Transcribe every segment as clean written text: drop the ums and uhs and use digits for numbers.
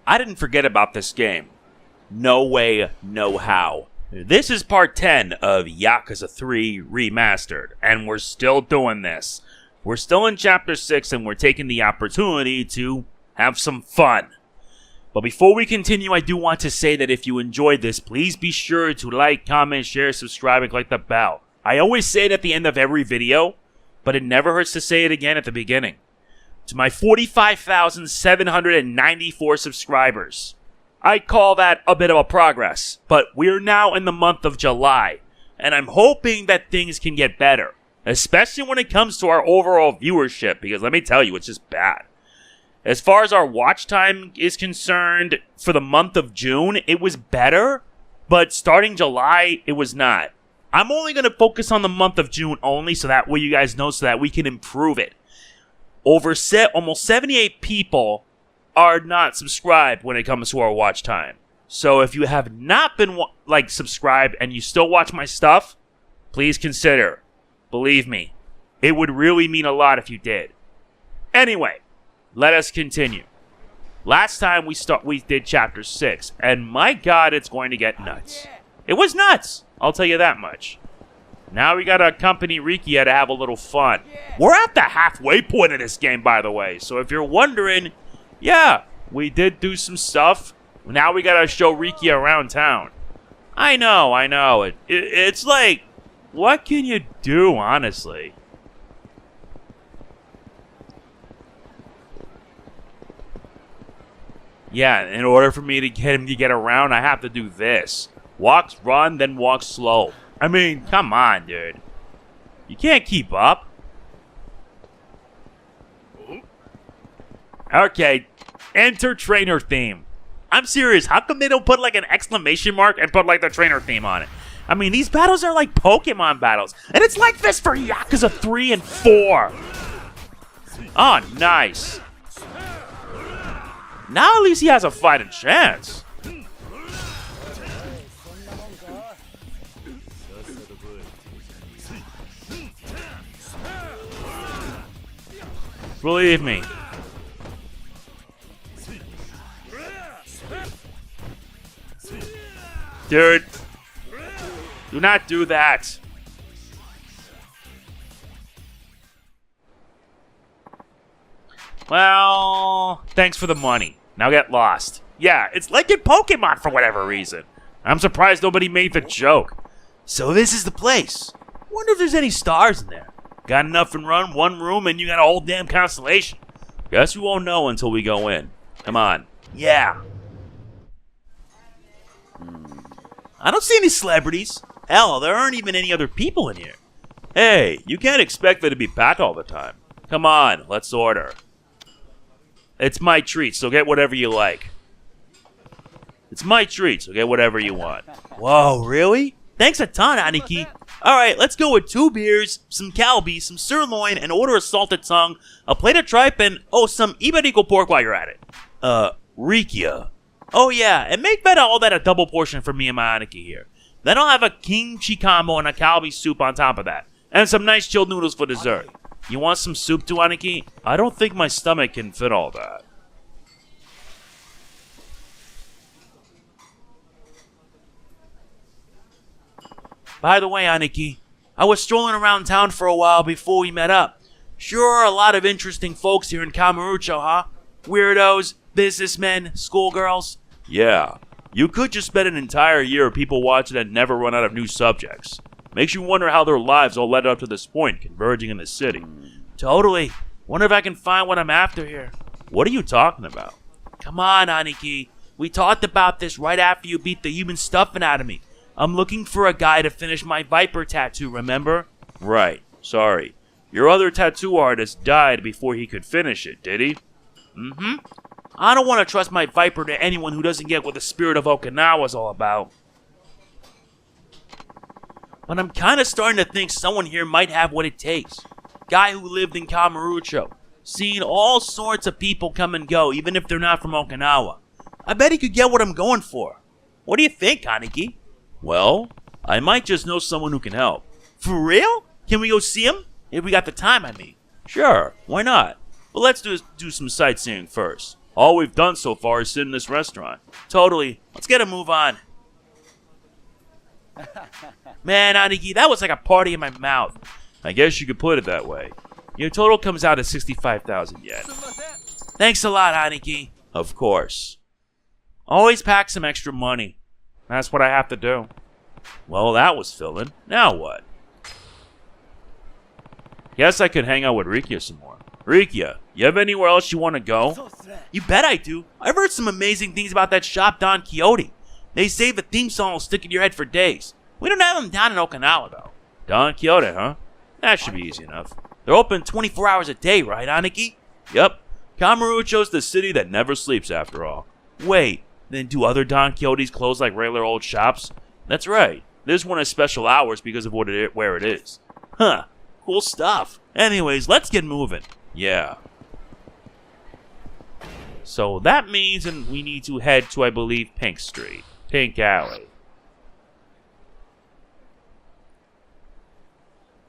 I didn't forget about this game. No way, no how. This is part 10 of Yakuza 3 Remastered, and we're still doing this. We're still in chapter 6 and we're taking the opportunity to have some fun. But before we continue, I do want to say that if you enjoyed this, please be sure to like, comment, share, subscribe, and click the bell. I always say it at the end of every video, but it never hurts to say it again at the beginning. To my 45,794 subscribers, I call that a bit of a progress, but we're now in the month of July, and I'm hoping that things can get better, especially when it comes to our overall viewership, because let me tell you, it's just bad. As far as our watch time is concerned, for the month of June, it was better, but starting July, it was not. I'm only going to focus on the month of June only, so that way you guys know, so that we can improve it. Almost 78 people are not subscribed when it comes to our watch time. So if you have not been subscribed and you still watch my stuff, please consider. Believe me, it would really mean a lot if you did. Anyway, let us continue. Last time we did chapter 6, and my god, it's going to get nuts. It was nuts, I'll tell you that much. Now we gotta accompany Rikiya to have a little fun. We're at the halfway point of this game, by the way. So if you're wondering, yeah, we did do some stuff. Now we gotta show Rikiya around town. I know. It's like, what can you do, honestly? Yeah, in order for me to get him to get around, I have to do this. Walk, run, then walk slow. I mean, come on, dude. You can't keep up. Okay, enter trainer theme. I'm serious, how come they don't put like an exclamation mark and put like the trainer theme on it? I mean, these battles are like Pokemon battles. And it's like this for Yakuza 3 and 4. Oh, nice. Now at least he has a fighting chance. Believe me. Dude, do not do that. Well, thanks for the money. Now get lost. Yeah, it's like in Pokemon for whatever reason. I'm surprised nobody made the joke. So this is the place. Wonder if there's any stars in there. Got enough and run, one room, and you got a whole damn constellation. Guess we won't know until we go in. Come on. Yeah. I don't see any celebrities. Hell, there aren't even any other people in here. Hey, you can't expect there to be packed all the time. Come on, let's order. It's my treat, so get whatever you like. It's my treat, so get whatever you want. Whoa, really? Thanks a ton, Aniki. Alright, let's go with 2 beers, some kalbi, some sirloin, and order a salted tongue, a plate of tripe, and, some Iberico pork while you're at it. Rikiya. Oh yeah, and make better all that a double portion for me and my Aniki here. Then I'll have a kimchi combo and a kalbi soup on top of that. And some nice chilled noodles for dessert. You want some soup too, Aniki? I don't think my stomach can fit all that. By the way, Aniki, I was strolling around town for a while before we met up. Sure are a lot of interesting folks here in Kamurocho, huh? Weirdos, businessmen, schoolgirls. Yeah, you could just spend an entire year of people watching and never run out of new subjects. Makes you wonder how their lives all led up to this point, converging in the city. Totally. Wonder if I can find what I'm after here. What are you talking about? Come on, Aniki. We talked about this right after you beat the human stuffing out of me. I'm looking for a guy to finish my Viper tattoo, remember? Right. Sorry. Your other tattoo artist died before he could finish it, did he? Mm-hmm. I don't want to trust my Viper to anyone who doesn't get what the spirit of Okinawa is all about. But I'm kind of starting to think someone here might have what it takes. Guy who lived in Kamurocho. Seen all sorts of people come and go, even if they're not from Okinawa. I bet he could get what I'm going for. What do you think, Aniki? Well, I might just know someone who can help. For real? Can we go see him? If we got the time, I mean. Sure, why not? But let's do some sightseeing first. All we've done so far is sit in this restaurant. Totally. Let's get a move on. Man, Aniki, that was like a party in my mouth. I guess you could put it that way. Your total comes out at 65,000 yen. Thanks a lot, Aniki. Of course. Always pack some extra money. That's what I have to do. Well, that was filling. Now what? Guess I could hang out with Rikiya some more. Rikiya, you have anywhere else you want to go? You bet I do. I've heard some amazing things about that shop Don Quixote. They say the theme song will stick in your head for days. We don't have them down in Okinawa, though. Don Quixote, huh? That should be easy enough. They're open 24 hours a day, right, Aniki? Yep. Kamurocho's the city that never sleeps, after all. Wait, then do other Don Quixotes close like regular old shops? That's right. This one has special hours because of where it is. Huh. Cool stuff. Anyways, let's get moving. Yeah. So that means we need to head to, I believe, Pink Street. Pink Alley.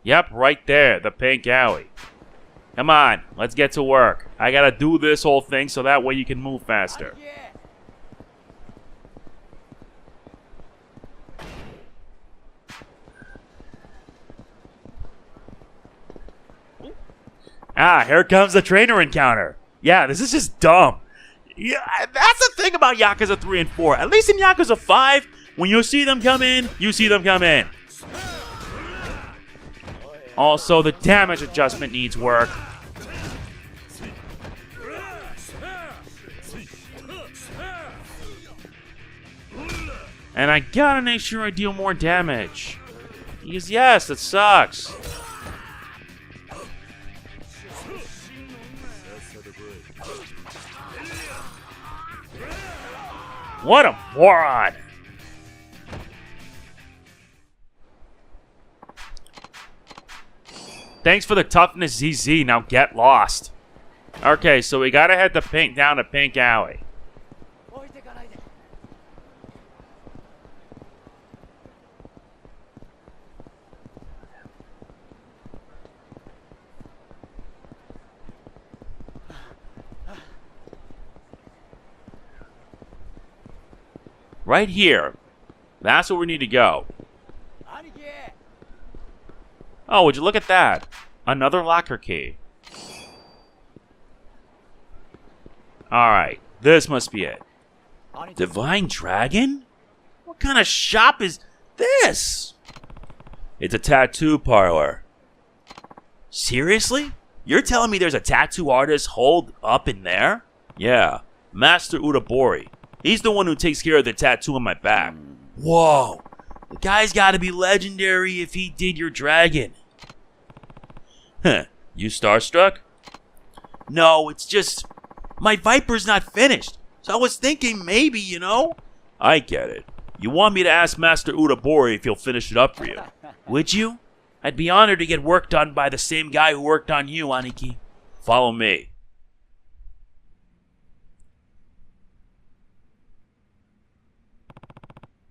Yep, right there, the Pink Alley. Come on, let's get to work. I gotta do this whole thing so that way you can move faster. Ah, here comes the trainer encounter. Yeah, this is just dumb. Yeah, that's the thing about Yakuza 3 and 4. At least in Yakuza 5, when you see them come in, you see them come in. Also, the damage adjustment needs work. And I gotta make sure I deal more damage. Because yes, it sucks. What a moron! Thanks for the toughness, ZZ. Now get lost. Okay, so we gotta head down to Pink Alley. Right here. That's where we need to go. Oh, would you look at that? Another locker key. Alright, this must be it. Divine Dragon? What kind of shop is this? It's a tattoo parlor. Seriously? You're telling me there's a tattoo artist holed up in there? Yeah, Master Udabori. He's the one who takes care of the tattoo on my back. Whoa, the guy's gotta be legendary if he did your dragon. Huh, you starstruck? No, it's just, my Viper's not finished. So I was thinking maybe, you know? I get it. You want me to ask Master Udabori if he'll finish it up for you. Would you? I'd be honored to get work done by the same guy who worked on you, Aniki. Follow me.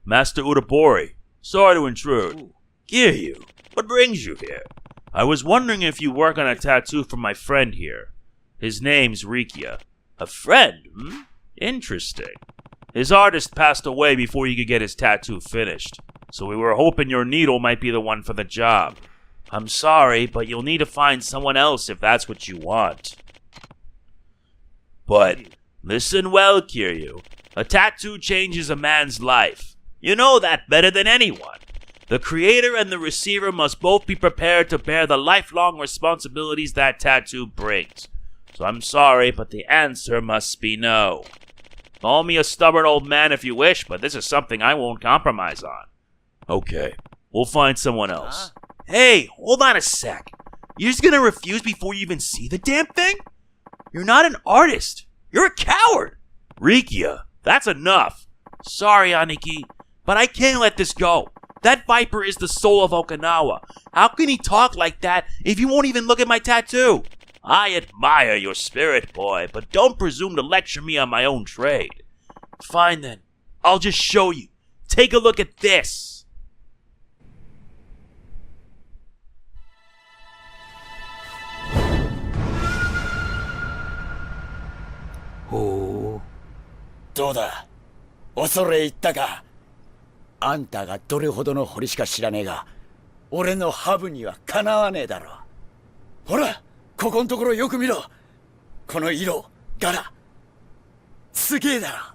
Master Udabori, sorry to intrude. Kiryu, what brings you here? I was wondering if you work on a tattoo for my friend here. His name's Rikiya. A friend, hmm? Interesting. His artist passed away before he could get his tattoo finished, so we were hoping your needle might be the one for the job. I'm sorry, but you'll need to find someone else if that's what you want. But listen well, Kiryu. A tattoo changes a man's life. You know that better than anyone. The creator and the receiver must both be prepared to bear the lifelong responsibilities that tattoo brings. So I'm sorry, but the answer must be no. Call me a stubborn old man if you wish, but this is something I won't compromise on. Okay, we'll find someone else. Hey, hold on a sec. You're just gonna refuse before you even see the damn thing? You're not an artist. You're a coward. Rikiya, that's enough. Sorry, Aniki, but I can't let this go. That Viper is the soul of Okinawa. How can he talk like that if you won't even look at my tattoo? I admire your spirit, boy, but don't presume to lecture me on my own trade. Fine then, I'll just show you. Take a look at this. Oh. どうだ恐れ入ったか。あんたがどれほどの彫りしか知らねえが、俺のハブにはかなわねえだろ。ほら、ここんところよく見ろ。この色、柄、すげえだ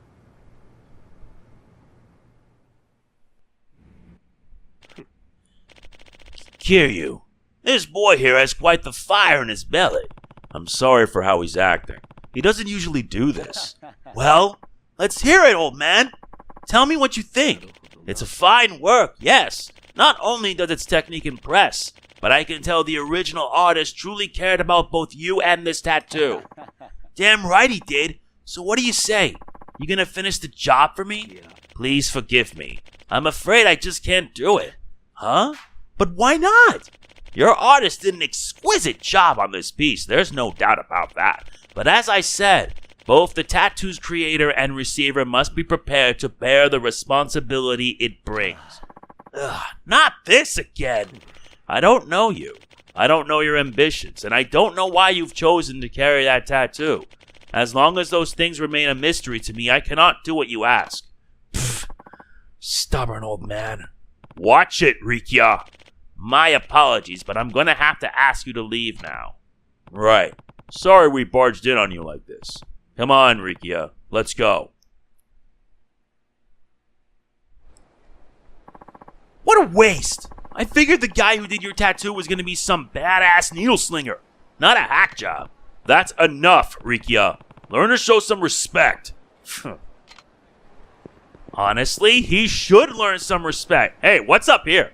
ろ。Kiryu, this boy here has quite the fire in his belly. I'm sorry for how he's acting. He doesn't usually do this. Well, let's hear it, old man. Tell me what you think. It's a fine work, yes. Not only does its technique impress, but I can tell the original artist truly cared about both you and this tattoo. Damn right he did. So what do you say? You gonna finish the job for me? Please forgive me. I'm afraid I just can't do it. Huh? But why not? Your artist did an exquisite job on this piece, there's no doubt about that. But as I said, both the tattoo's creator and receiver must be prepared to bear the responsibility it brings. Ugh, not this again! I don't know you. I don't know your ambitions, and I don't know why you've chosen to carry that tattoo. As long as those things remain a mystery to me, I cannot do what you ask. Pfft. Stubborn old man. Watch it, Rikiya. My apologies, but I'm gonna have to ask you to leave now. Right. Sorry we barged in on you like this. Come on, Rikiya. Let's go. What a waste! I figured the guy who did your tattoo was gonna be some badass needle slinger, not a hack job. That's enough, Rikiya. Learn to show some respect. Honestly, he should learn some respect. Hey, what's up here?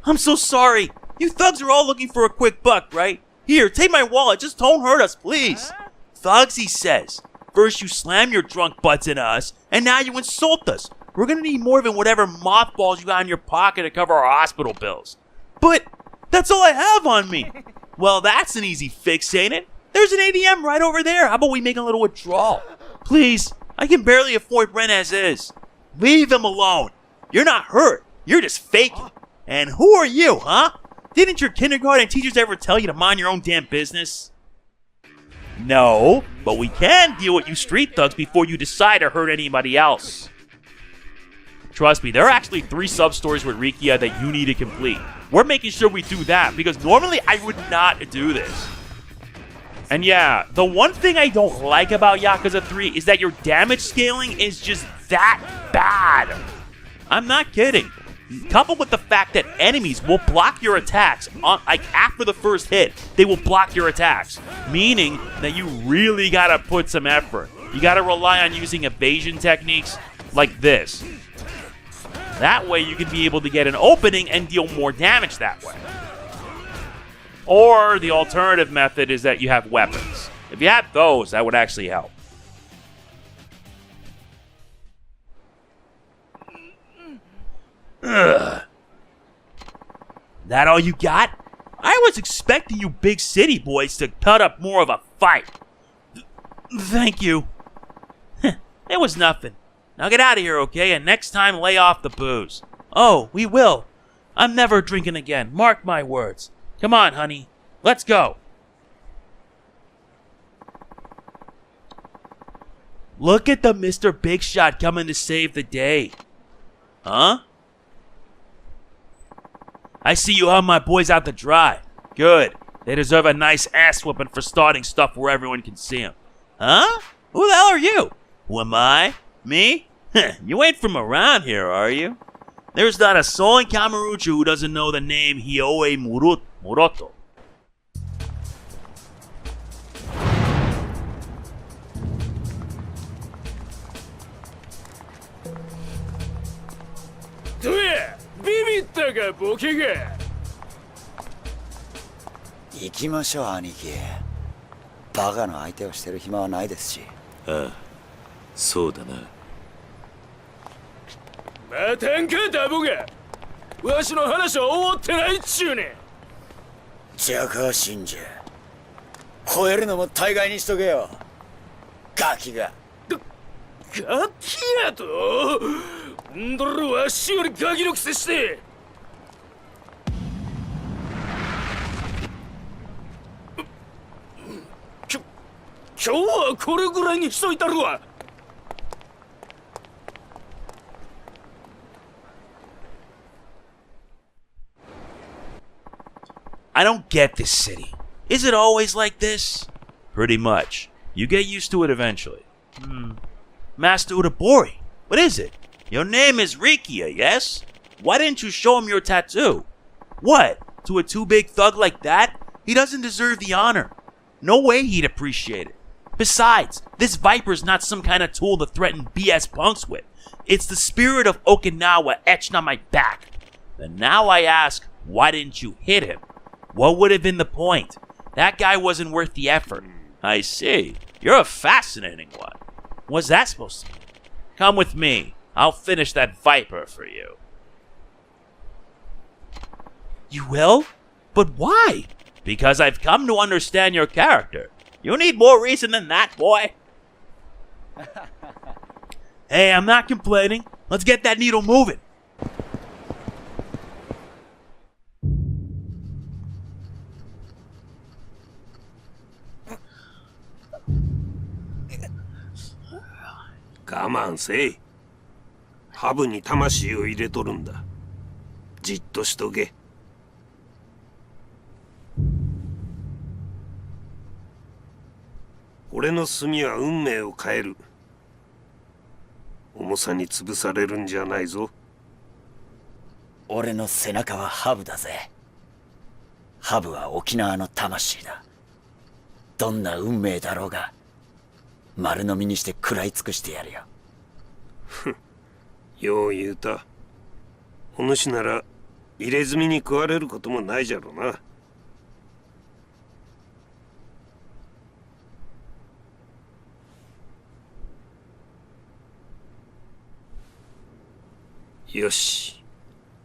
I'm so sorry. You thugs are all looking for a quick buck, right? Here, take my wallet. Just don't hurt us, please. Thugs, he says. First you slam your drunk butts into us, and now you insult us. We're gonna need more than whatever mothballs you got in your pocket to cover our hospital bills. But that's all I have on me. Well, that's an easy fix, ain't it? There's an ATM right over there. How about we make a little withdrawal? Please, I can barely afford rent as is. Leave them alone. You're not hurt. You're just faking. And who are you, huh? Didn't your kindergarten teachers ever tell you to mind your own damn business? No, but we can deal with you street thugs before you decide to hurt anybody else. Trust me, there are actually 3 sub-stories with Rikiya that you need to complete. We're making sure we do that, because normally I would not do this. And yeah, the one thing I don't like about Yakuza 3 is that your damage scaling is just that bad. I'm not kidding. Coupled with the fact that enemies will block your attacks, after the first hit, they will block your attacks. Meaning that you really gotta put some effort. You gotta rely on using evasion techniques like this. That way you can be able to get an opening and deal more damage that way. Or the alternative method is that you have weapons. If you had those, that would actually help. Ugh. That all you got? I was expecting you big city boys to cut up more of a fight. Thank you. It was nothing. Now get out of here, okay? And next time, lay off the booze. Oh, we will. I'm never drinking again. Mark my words. Come on, honey. Let's go. Look at the Mr. Big Shot coming to save the day. Huh? I see you have my boys out to dry. Good. They deserve a nice ass whooping for starting stuff where everyone can see them. Huh? Who the hell are you? Who am I? Me? You ain't from around here, are you? There's not a soul in Kamurocho who doesn't know the name Hioe Muroto. Duya! ビビったかボケが。行きましょう兄貴。バカの相手をしてる暇はないですし。ああ、そうだな。またんかダボが。わしの話は終わってないっちゅうね。ジャカ信者。超えるのも大概にしとけよ。ガキが。ガキやと？んだろわしよりガキのくせして。今日はこれぐらいにしといたるわ。I don't get this city. Is it always like this? Pretty much. You get used to it eventually. Master Udabori, what is it? Your name is Rikiya, yes? Why didn't you show him your tattoo? What? To a too big thug like that? He doesn't deserve the honor. No way he'd appreciate it. Besides, this Viper's not some kind of tool to threaten BS punks with. It's the spirit of Okinawa etched on my back. And now I ask, why didn't you hit him? What would have been the point? That guy wasn't worth the effort. I see. You're a fascinating one. What's that supposed to mean? Come with me. I'll finish that Viper for you. You will? But why? Because I've come to understand your character. You need more reason than that, boy. Hey, I'm not complaining. Let's get that needle moving.我慢せい。ハブに魂を入れとるんだ。じっとしとけ。俺の墨は運命を変える。重さに潰されるんじゃないぞ。俺の背中はハブだぜ。ハブは沖縄の魂だ。どんな運命だろうが丸飲みにして食らい尽くしてやるよ。よう言うた。お主なら入れ墨に食われることもないじゃろうな。よし、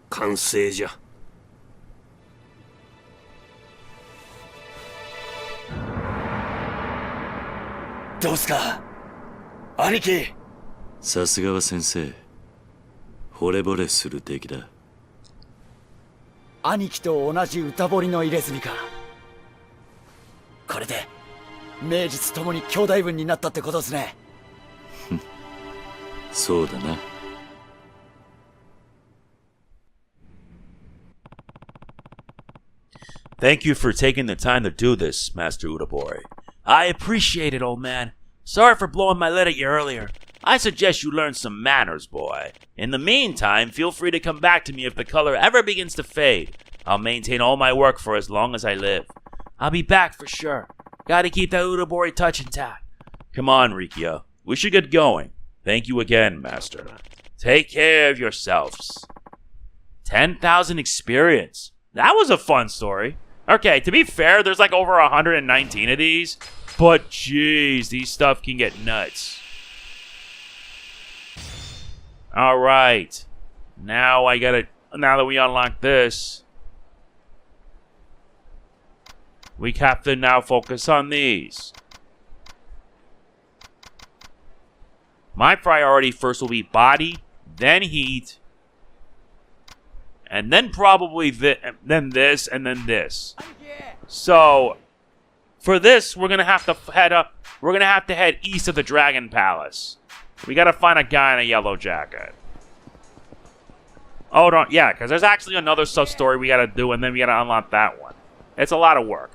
完成じゃ。どうすか、兄貴。さすがは先生。惚れ惚れする出来だ。兄貴と同じ歌彫りの入れ墨か。これで名実ともに兄弟分になったってことですね。そうだな。Thank you for taking the time to do this, Master Udabori. I appreciate it, old man. Sorry for blowing my lid at you earlier. I suggest you learn some manners, boy. In the meantime, feel free to come back to me if the color ever begins to fade. I'll maintain all my work for as long as I live. I'll be back for sure. Gotta keep that Udabori touch intact. Come on, Rikiya. We should get going. Thank you again, Master. Take care of yourselves. 10,000 experience. That was a fun story. Okay, to be fair, there's like over 119 of these. But jeez, these stuff can get nuts. Alright. Now that we unlock this, we have to now focus on these. My priority first will be body, then heat, and then probably then this, and then this. So, for this, we're gonna have to head up. We're gonna have to head east of the Dragon Palace. We gotta find a guy in a yellow jacket. Oh, don't, yeah, because there's actually another sub-story we gotta do, and then we gotta unlock that one. It's a lot of work.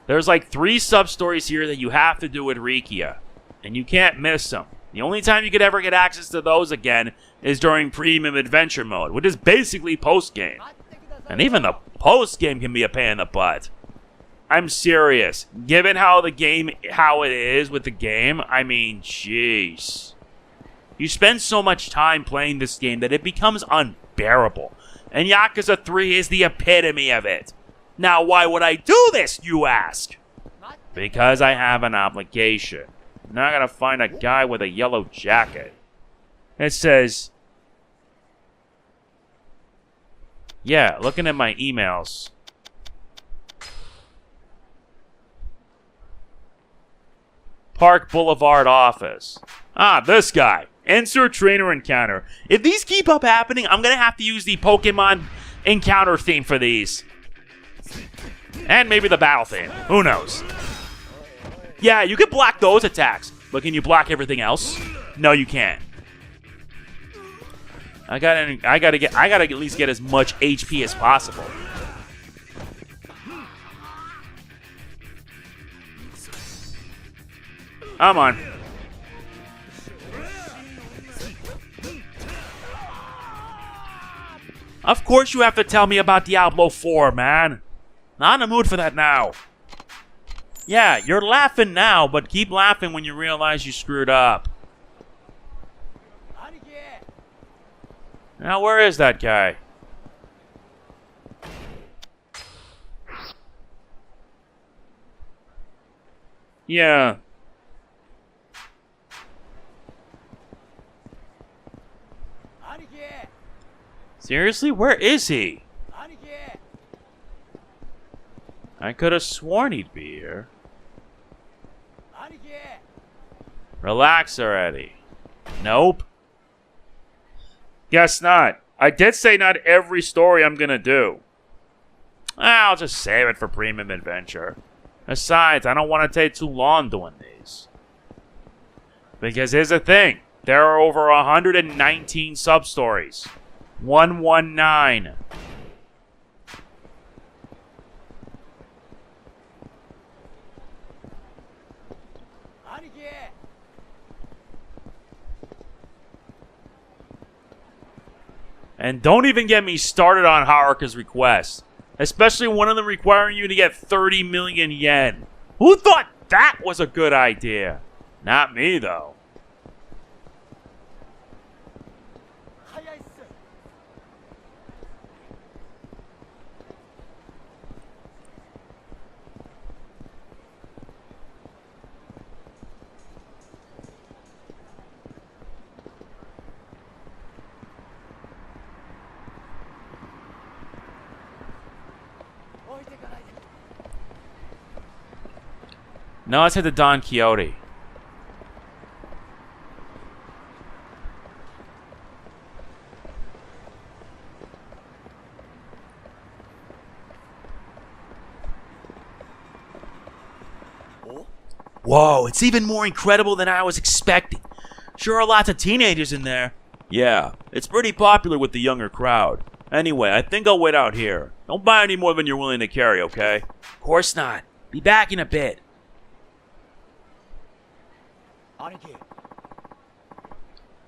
There's like 3 sub-stories here that you have to do with Rikiya, and you can't miss them. The only time you could ever get access to those again is during Premium Adventure Mode, which is basically post-game. And even the post-game can be a pain in the butt. I'm serious. Given how it is with the game, I mean, jeez. You spend so much time playing this game that it becomes unbearable. And Yakuza 3 is the epitome of it. Now, why would I do this, you ask? Because I have an obligation. Now I gotta find a guy with a yellow jacket. It says... Yeah, looking at my emails. Park Boulevard office. Ah, this guy. Insert trainer encounter. If these keep up happening, I'm gonna have to use the Pokemon encounter theme for these. And maybe the battle theme. Who knows? Yeah, you can block those attacks, but can you block everything else? No, you can't. I gotta at least get as much HP as possible. Come on. Of course you have to tell me about Diablo 4, man. Not in the mood for that now. Yeah, you're laughing now, but keep laughing when you realize you screwed up. Now, where is that guy? Yeah. Seriously? Where is he? I could have sworn he'd be here. Relax already. Nope. Guess not. I did say not every story I'm gonna do. I'll just save it for Premium Adventure. Besides, I don't want to take too long doing these. Because here's the thing. There are over 119 sub-stories. 119. And don't even get me started on Haruka's request. Especially one of them requiring you to get 30 million yen. Who thought that was a good idea? Not me, though. Now let's head to Don Quixote. Whoa, it's even more incredible than I was expecting. Sure are lots of teenagers in there. Yeah, it's pretty popular with the younger crowd. Anyway, I think I'll wait out here. Don't buy any more than you're willing to carry, okay? Of course not. Be back in a bit.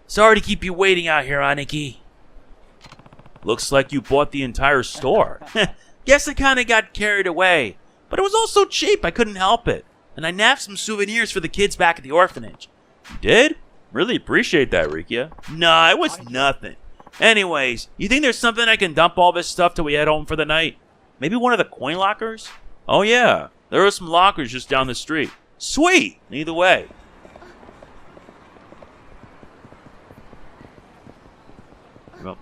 Sorry to keep you waiting out here, Aniki. Looks like you bought the entire store. Guess I kinda got carried away. But it was all so cheap, I couldn't help it. And I nabbed some souvenirs for the kids back at the orphanage. You did? Really appreciate that, Rikiya. Nah, it was nothing. Anyways, you think there's something I can dump all this stuff till we head home for the night? Maybe one of the coin lockers? Oh yeah, there are some lockers just down the street. Sweet! Either way.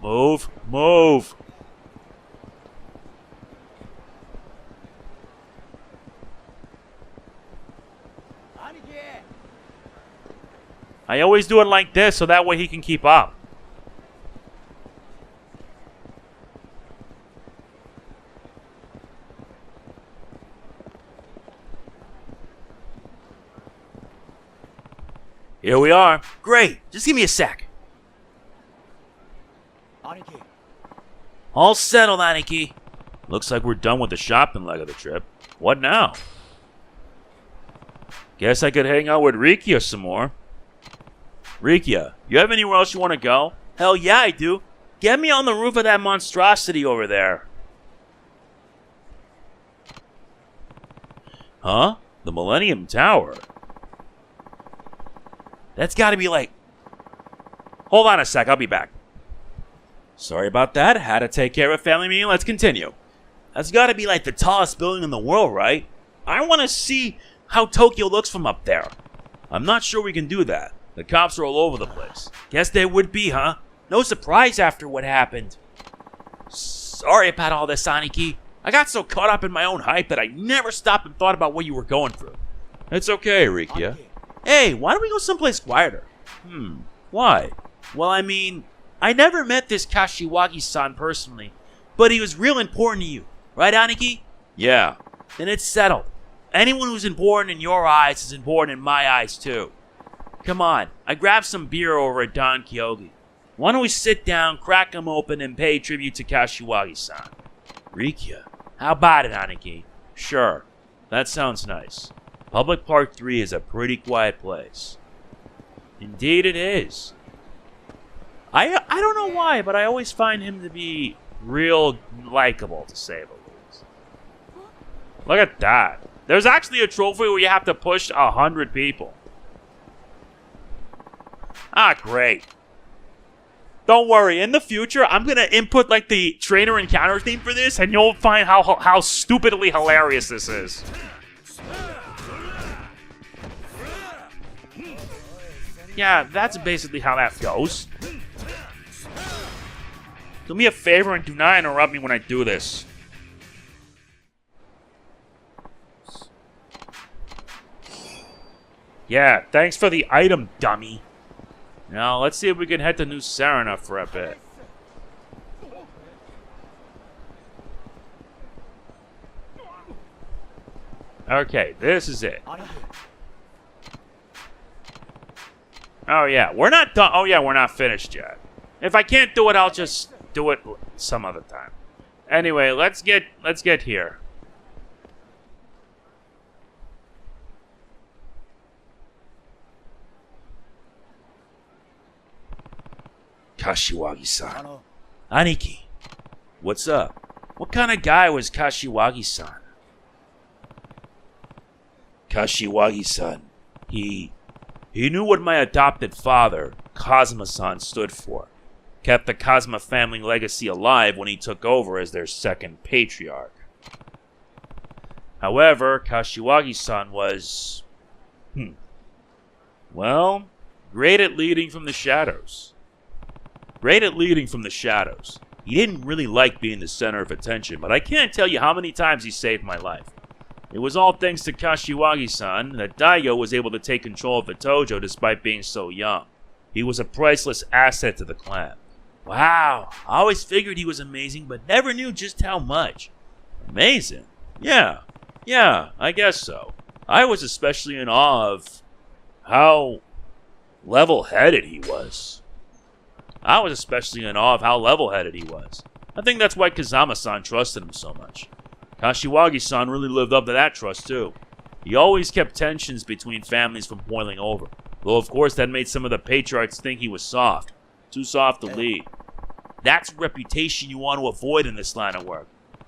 Move! Move! I always do it like this so that way he can keep up. Here we are. Great. Just give me a sec. All settled, Aniki. Looks like we're done with the shopping leg of the trip. What now? Guess I could hang out with Rikiya some more. Rikiya, you have anywhere else you want to go? Hell yeah, I do. Get me on the roof of that monstrosity over there. Huh? The Millennium Tower? That's gotta be like... Hold on a sec, I'll be back. Sorry about that. Had to take care of a family meeting. Let's continue. That's gotta be like the tallest building in the world, right? I want to see how Tokyo looks from up there. I'm not sure we can do that. The cops are all over the place. Guess they would be, huh? No surprise after what happened. Sorry about all this, Aniki. I got so caught up in my own hype that I never stopped and thought about what you were going through. It's okay, Rikiya. Hey, why don't we go someplace quieter? Why? Well, I mean, I never met this Kashiwagi-san personally, but he was real important to you. Right, Aniki? Yeah. Then it's settled. Anyone who's important in your eyes is important in my eyes, too. Come on, I grabbed some beer over at Don Quixote. Why don't we sit down, crack them open, and pay tribute to Kashiwagi-san? Rikiya. How about it, Aniki? Sure. That sounds nice. Public Park 3 is a pretty quiet place. Indeed it is. I don't know why, but I always find him to be real likable, to say the least. Look at that. There's actually a trophy where you have to push 100 people. Ah, great. Don't worry, in the future, I'm going to input like the trainer encounter theme for this, and you'll find how stupidly hilarious this is. Yeah, that's basically how that goes. Do me a favor and do not interrupt me when I do this. Yeah, thanks for the item, dummy. Now, let's see if we can head to New Serena for a bit. Okay, this is it. Oh yeah, we're not done. Oh yeah, we're not finished yet. If I can't do it, I'll just do it some other time. Anyway, let's get here. Kashiwagi-san. Aniki, what's up? What kind of guy was Kashiwagi-san? Kashiwagi-san, he knew what my adopted father, Kazuma-san, stood for. Kept the Kazuma family legacy alive when he took over as their second patriarch. However, Kashiwagi-san was... well, great at leading from the shadows. Great at leading from the shadows. He didn't really like being the center of attention, but I can't tell you how many times he saved my life. It was all thanks to Kashiwagi-san that Daigo was able to take control of the Tojo despite being so young. He was a priceless asset to the clan. Wow, I always figured he was amazing, but never knew just how much. Amazing? Yeah, I guess so. I was especially in awe of how level-headed he was. I think that's why Kazama-san trusted him so much. Kashiwagi-san really lived up to that trust, too. He always kept tensions between families from boiling over, though of course that made some of the patriarchs think he was soft. Too soft to lead. That's a reputation you want to avoid in this line of work.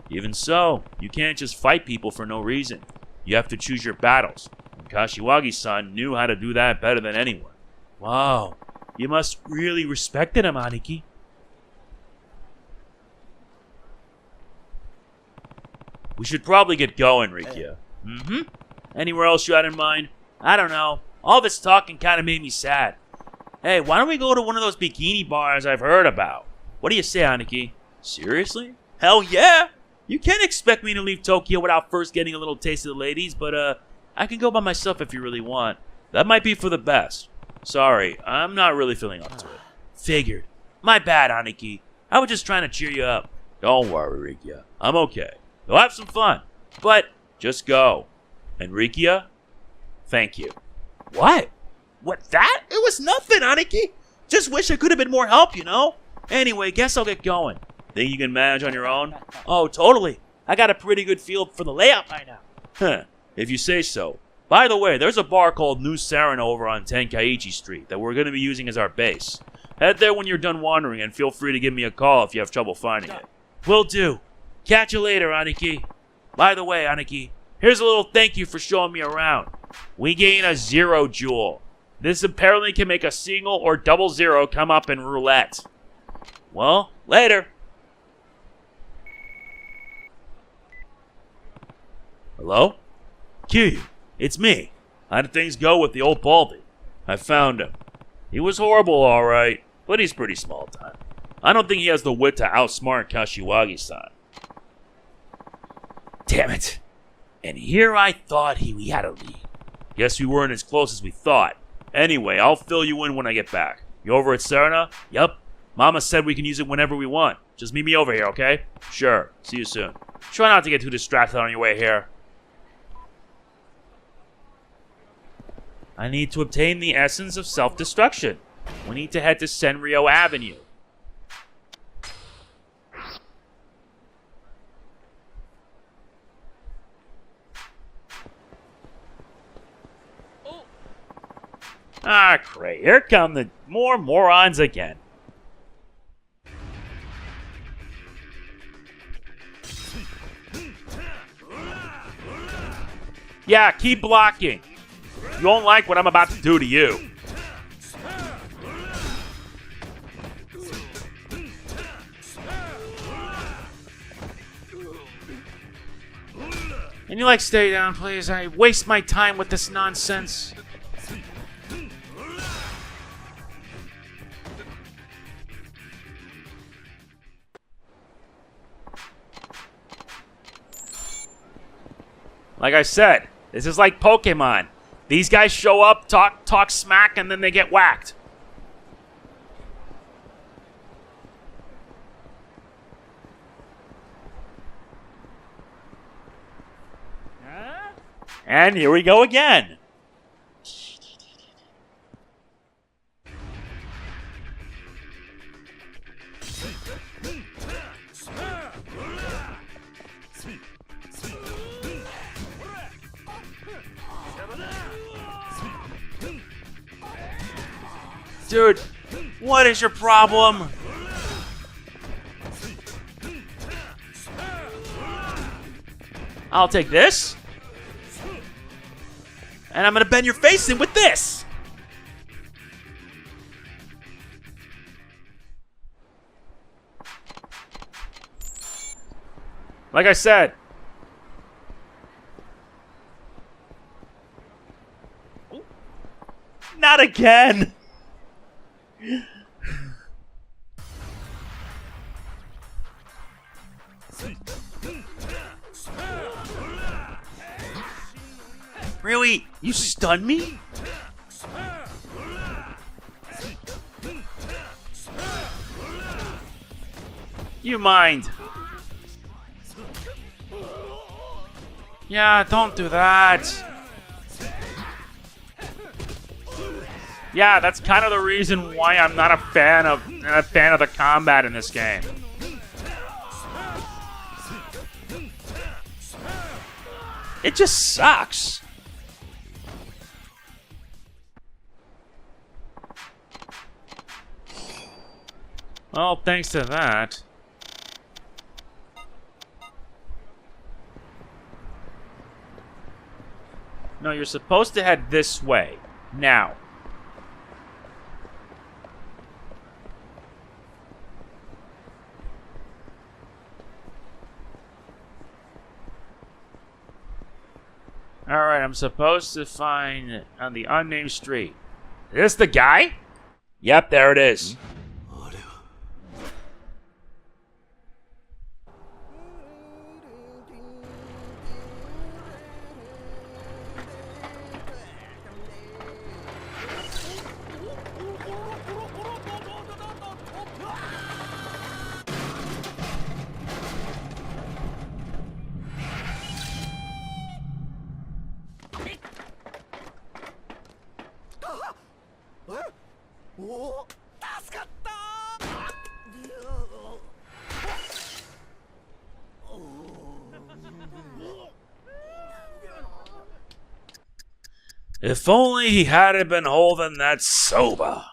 Even so, you can't just fight people for no reason. You have to choose your battles, and Kashiwagi-san knew how to do that better than anyone. Wow, you must really respected him, Aniki. We should probably get going, Rikiya. Anywhere else you had in mind? I don't know. All this talking kind of made me sad. Hey, why don't we go to one of those bikini bars I've heard about? What do you say, Aniki? Seriously? Hell yeah! You can't expect me to leave Tokyo without first getting a little taste of the ladies, but I can go by myself if you really want. That might be for the best. Sorry, I'm not really feeling up to it. Figured. My bad, Aniki. I was just trying to cheer you up. Don't worry, Rikiya. I'm okay. Go have some fun. But just go. And Rikiya, thank you. What? What, that? It was nothing, Aniki. Just wish I could have been more help, you know? Anyway, guess I'll get going. Think you can manage on your own? Oh, totally. I got a pretty good feel for the layout by now. Huh, if you say so. By the way, there's a bar called New Serena over on Tenkaichi Street that we're going to be using as our base. Head there when you're done wandering and feel free to give me a call if you have trouble finding it. Will do. Catch you later, Aniki. By the way, Aniki, here's a little thank you for showing me around. We gain a 0 jewel. This apparently can make a single or double 0 come up in roulette. Well, later. Hello? Kiryu, it's me. How did things go with the old Baldy? I found him. He was horrible, alright, but he's pretty small time. I don't think he has the wit to outsmart Kashiwagi-san. Damn it. And here I thought we had a lead. Guess we weren't as close as we thought. Anyway, I'll fill you in when I get back. You over at Serena? Yup. Mama said we can use it whenever we want. Just meet me over here, okay? Sure. See you soon. Try not to get too distracted on your way here. I need to obtain the essence of self-destruction. We need to head to Senryo Avenue. Ah, great. Here come the more morons again. Yeah, keep blocking. You won't like what I'm about to do to you. Can you, like, stay down, please? I waste my time with this nonsense. Like I said, this is like Pokemon. These guys show up, talk smack, and then they get whacked. And here we go again. Dude, what is your problem? I'll take this. And I'm gonna bend your face in with this. Like I said. Not again. Really? You stunned me? You mind? Yeah, don't do that. Yeah, that's kind of the reason why I'm not a fan of the combat in this game. It just sucks. Well, thanks to that. No, you're supposed to head this way. Now. Alright, I'm supposed to find on the unnamed street. Is this the guy? Yep, there it is. If only he hadn't been holding that soba.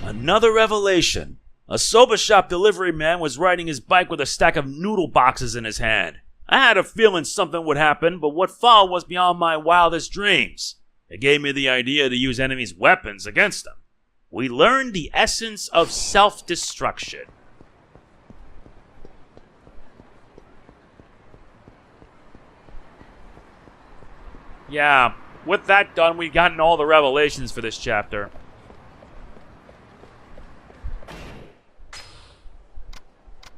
Another revelation. A soba shop delivery man was riding his bike with a stack of noodle boxes in his hand. I had a feeling something would happen, but what followed was beyond my wildest dreams. It gave me the idea to use enemies' weapons against them. We learned the essence of self-destruction. Yeah, with that done, we've gotten all the revelations for this chapter.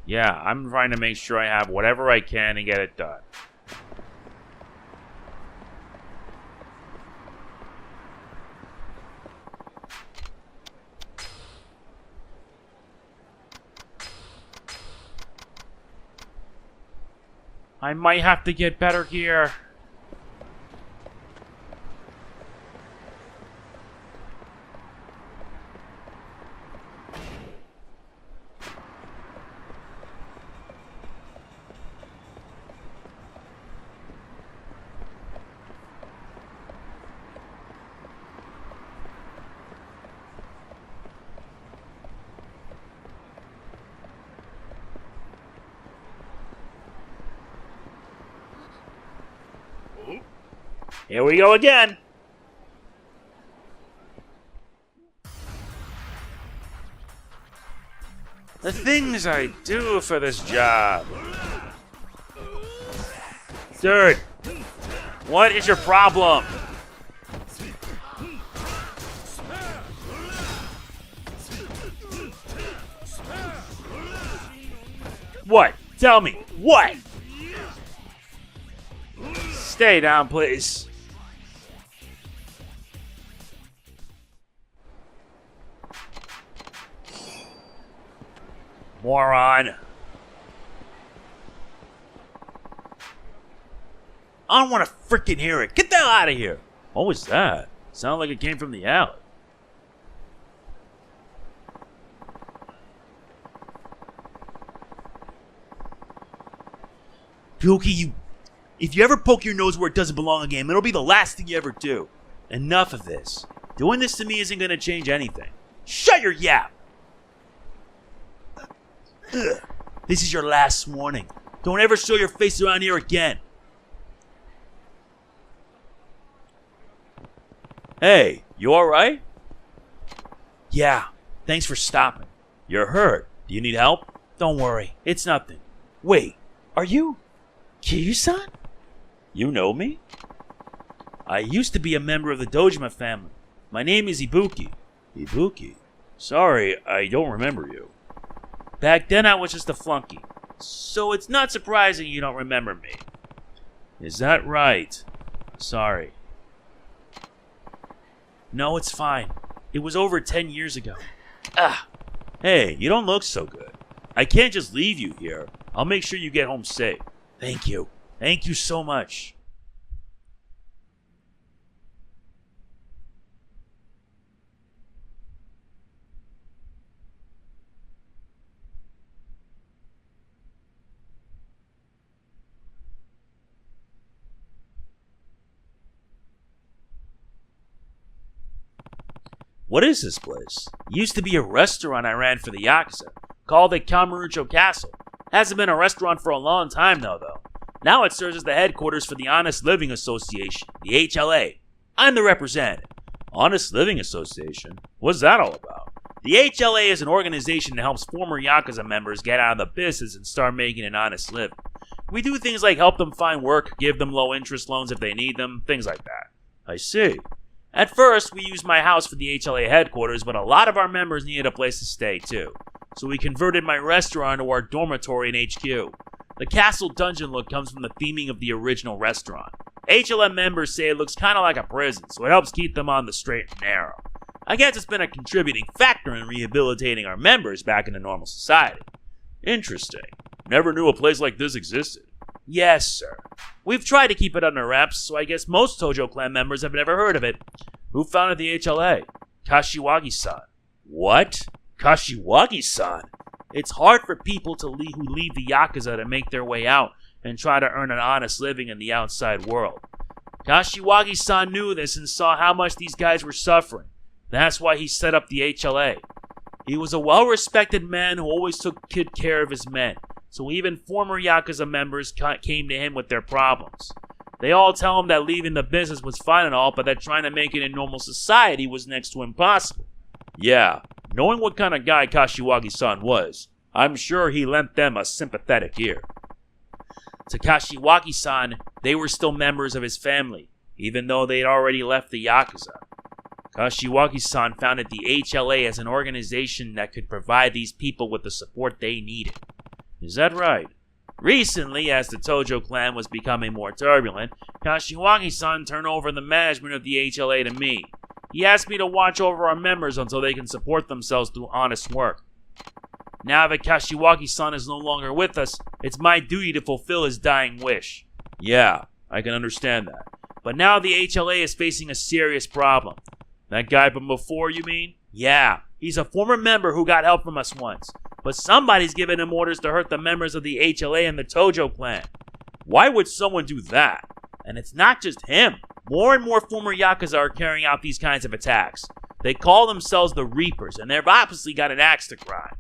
Yeah, I'm trying to make sure I have whatever I can to get it done. I might have to get better gear. Here we go again. The things I do for this job. Dude, what is your problem? What? Tell me, what? Stay down, please. Moron. I don't want to freaking hear it. Get the hell out of here. What was that? Sounded like it came from the alley. Pookie, if you ever poke your nose where it doesn't belong again, it'll be the last thing you ever do. Enough of this. Doing this to me isn't going to change anything. Shut your yap! Ugh. This is your last warning. Don't ever show your face around here again. Hey, you alright? Yeah, thanks for stopping. You're hurt. Do you need help? Don't worry, it's nothing. Wait, are you Kiryu-san? You know me? I used to be a member of the Dojima family. My name is Ibuki. Ibuki? Sorry, I don't remember you. Back then I was just a flunky, so it's not surprising you don't remember me. Is that right? Sorry. No, it's fine. It was over 10 years ago. Hey, you don't look so good. I can't just leave you here. I'll make sure you get home safe. Thank you. Thank you so much. What is this place? It used to be a restaurant I ran for the Yakuza, called the Kamurocho Castle. Hasn't been a restaurant for a long time though. Now it serves as the headquarters for the Honest Living Association, the HLA. I'm the representative. Honest Living Association? What's that all about? The HLA is an organization that helps former Yakuza members get out of the business and start making an honest living. We do things like help them find work, give them low interest loans if they need them, things like that. I see. At first, we used my house for the HLA headquarters, but a lot of our members needed a place to stay too. So we converted my restaurant into our dormitory in HQ. The castle dungeon look comes from the theming of the original restaurant. HLM members say it looks kind of like a prison, so it helps keep them on the straight and narrow. I guess it's been a contributing factor in rehabilitating our members back into normal society. Interesting. Never knew a place like this existed. Yes, sir. We've tried to keep it under wraps, so I guess most Tojo clan members have never heard of it. Who founded the HLA? Kashiwagi-san. What? Kashiwagi-san? It's hard for people who leave the Yakuza to make their way out and try to earn an honest living in the outside world. Kashiwagi-san knew this and saw how much these guys were suffering. That's why he set up the HLA. He was a well-respected man who always took good care of his men. So even former Yakuza members came to him with their problems. They all tell him that leaving the business was fine and all, but that trying to make it in normal society was next to impossible. Yeah, knowing what kind of guy Kashiwagi-san was, I'm sure he lent them a sympathetic ear. To Kashiwagi-san, they were still members of his family, even though they'd already left the Yakuza. Kashiwagi-san founded the HLA as an organization that could provide these people with the support they needed. Is that right? Recently, as the Tojo clan was becoming more turbulent, Kashiwagi-san turned over the management of the HLA to me. He asked me to watch over our members until they can support themselves through honest work. Now that Kashiwagi-san is no longer with us, it's my duty to fulfill his dying wish. Yeah, I can understand that. But now the HLA is facing a serious problem. That guy from before, you mean? Yeah, he's a former member who got help from us once. But somebody's given him orders to hurt the members of the HLA and the Tojo clan. Why would someone do that? And it's not just him. More and more former Yakuza are carrying out these kinds of attacks. They call themselves the Reapers, and they've obviously got an axe to grind.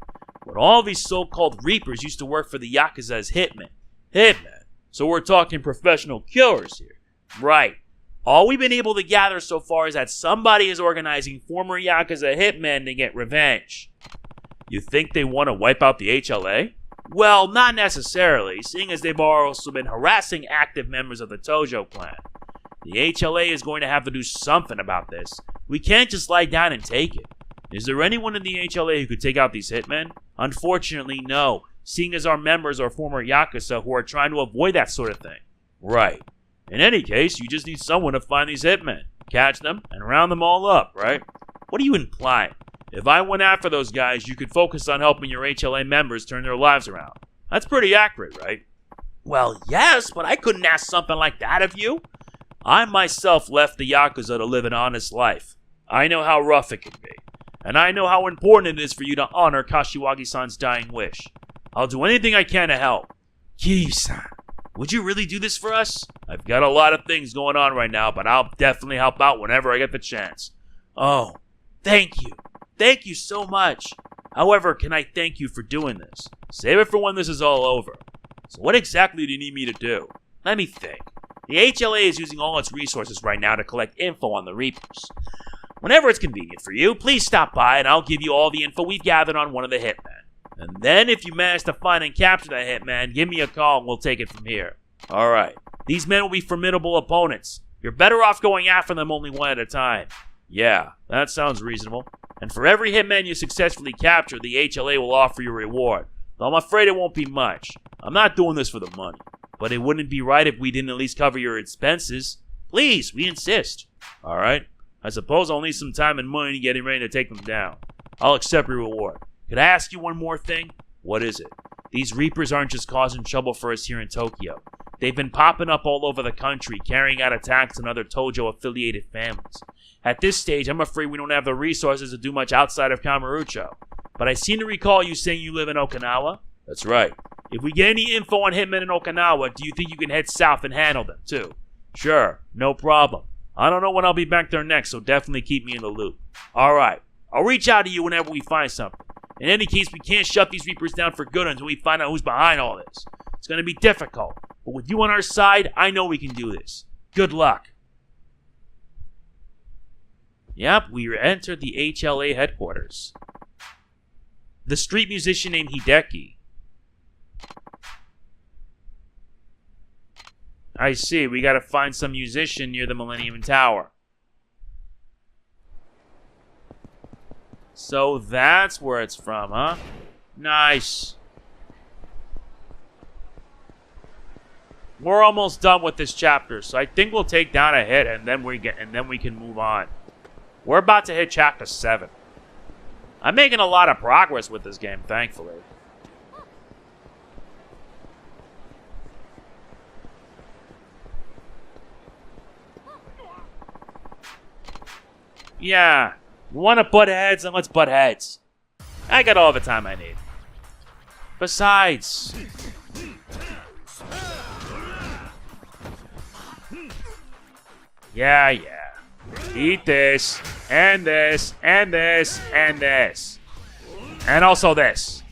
But all these so-called Reapers used to work for the Yakuza as hitmen. Hitmen? So we're talking professional killers here. Right. All we've been able to gather so far is that somebody is organizing former Yakuza hitmen to get revenge. You think they want to wipe out the HLA? Well, not necessarily, seeing as they've also been harassing active members of the Tojo clan. The HLA is going to have to do something about this. We can't just lie down and take it. Is there anyone in the HLA who could take out these hitmen? Unfortunately, no, seeing as our members are former Yakuza who are trying to avoid that sort of thing. Right. In any case, you just need someone to find these hitmen, catch them, and round them all up, right? What are you implying? If I went after those guys, you could focus on helping your HLA members turn their lives around. That's pretty accurate, right? Well, yes, but I couldn't ask something like that of you. I myself left the Yakuza to live an honest life. I know how rough it can be. And I know how important it is for you to honor Kashiwagi-san's dying wish. I'll do anything I can to help. Kiryu-san, would you really do this for us? I've got a lot of things going on right now, but I'll definitely help out whenever I get the chance. Oh, thank you. Thank you so much. However, can I thank you for doing this? Save it for when this is all over. So what exactly do you need me to do? Let me think. The HLA is using all its resources right now to collect info on the Reapers. Whenever it's convenient for you, please stop by and I'll give you all the info we've gathered on one of the hitmen. And then if you manage to find and capture that hitman, give me a call and we'll take it from here. Alright, these men will be formidable opponents. You're better off going after them only one at a time. Yeah, that sounds reasonable. And for every hitman you successfully capture, the HLA will offer you a reward. Though I'm afraid it won't be much. I'm not doing this for the money. But it wouldn't be right if we didn't at least cover your expenses. Please, we insist. Alright, I suppose I'll need some time and money getting ready to take them down. I'll accept your reward. Could I ask you one more thing? What is it? These Reapers aren't just causing trouble for us here in Tokyo. They've been popping up all over the country, carrying out attacks on other Tojo-affiliated families. At this stage, I'm afraid we don't have the resources to do much outside of Kamurocho. But I seem to recall you saying you live in Okinawa? That's right. If we get any info on hitmen in Okinawa, do you think you can head south and handle them, too? Sure, no problem. I don't know when I'll be back there next, so definitely keep me in the loop. Alright, I'll reach out to you whenever we find something. In any case, we can't shut these Reapers down for good until we find out who's behind all this. It's going to be difficult, but with you on our side, I know we can do this. Good luck. Yep, we entered the HLA headquarters. The street musician named Hideki. I see, we gotta find some musician near the Millennium Tower. So that's where it's from, huh? Nice. We're almost done with this chapter, so I think we'll take down a hit and then we can move on. We're about to hit chapter 7. I'm making a lot of progress with this game, thankfully. Yeah, you want to butt heads, then let's butt heads. I got all the time I need. Besides... Yeah. Eat this, and this, and this, and this. And also this.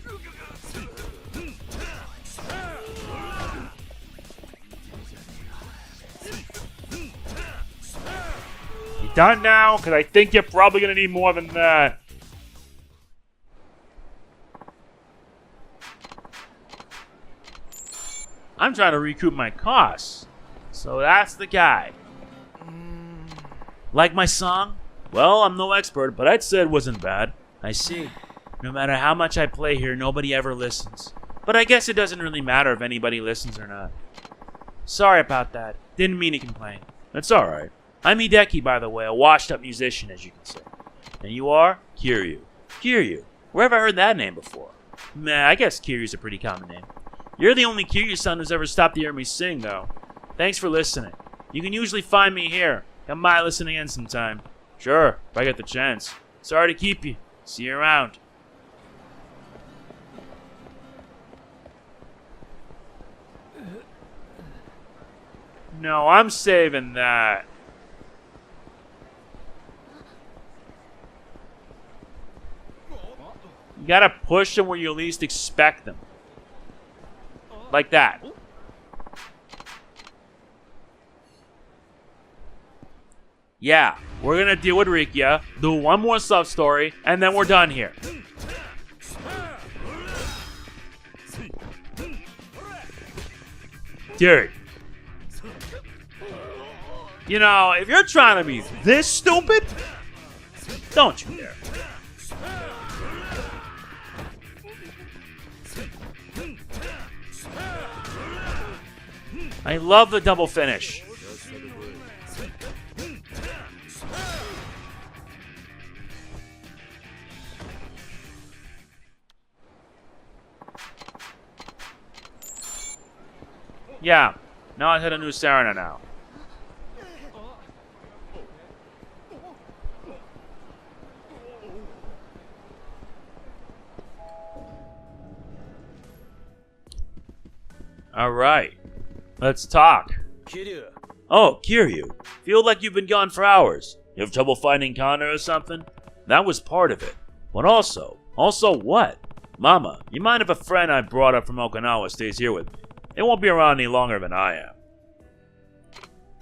You done now? Because I think you're probably going to need more than that. I'm trying to recoup my costs. So that's the guy. Like my song? Well, I'm no expert, but I'd say it wasn't bad. I see. No matter how much I play here, nobody ever listens. But I guess it doesn't really matter if anybody listens or not. Sorry about that. Didn't mean to complain. That's alright. I'm Hideki, by the way, a washed-up musician, as you can see. And you are? Kiryu. Kiryu. Where have I heard that name before? Nah, I guess Kiryu's a pretty common name. You're the only Kiryu-san who's ever stopped to hear me sing, though. Thanks for listening. You can usually find me here. Come by listen again sometime. Sure, if I get the chance. Sorry to keep you. See you around. No, I'm saving that. You gotta push them where you least expect them. Like that. Yeah, we're gonna deal with Rikiya, do one more sub-story, and then we're done here. Dude. You know, if you're trying to be this stupid, don't you dare. I love the double finish. Yeah, now I hit a new Sarana now. Alright, let's talk. Kiryu. Oh, Kiryu. Feel like you've been gone for hours. You have trouble finding Kana or something? That was part of it. But also what? Mama, you mind if a friend I brought up from Okinawa stays here with me? They won't be around any longer than I am.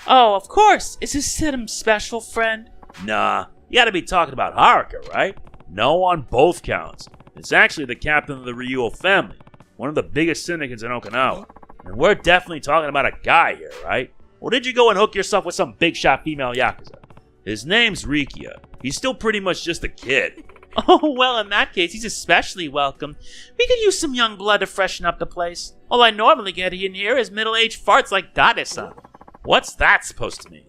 Oh, of course. Is this some special friend? Nah, you gotta be talking about Haruka, right? No on both counts. It's actually the captain of the Ryuo family, one of the biggest syndicates in Okinawa. And we're definitely talking about a guy here, right? Or did you go and hook yourself with some big shot female Yakuza? His name's Rikiya. He's still pretty much just a kid. Oh, well, in that case, he's especially welcome. We could use some young blood to freshen up the place. All I normally get in here is middle-aged farts like Dade-san. What's that supposed to mean?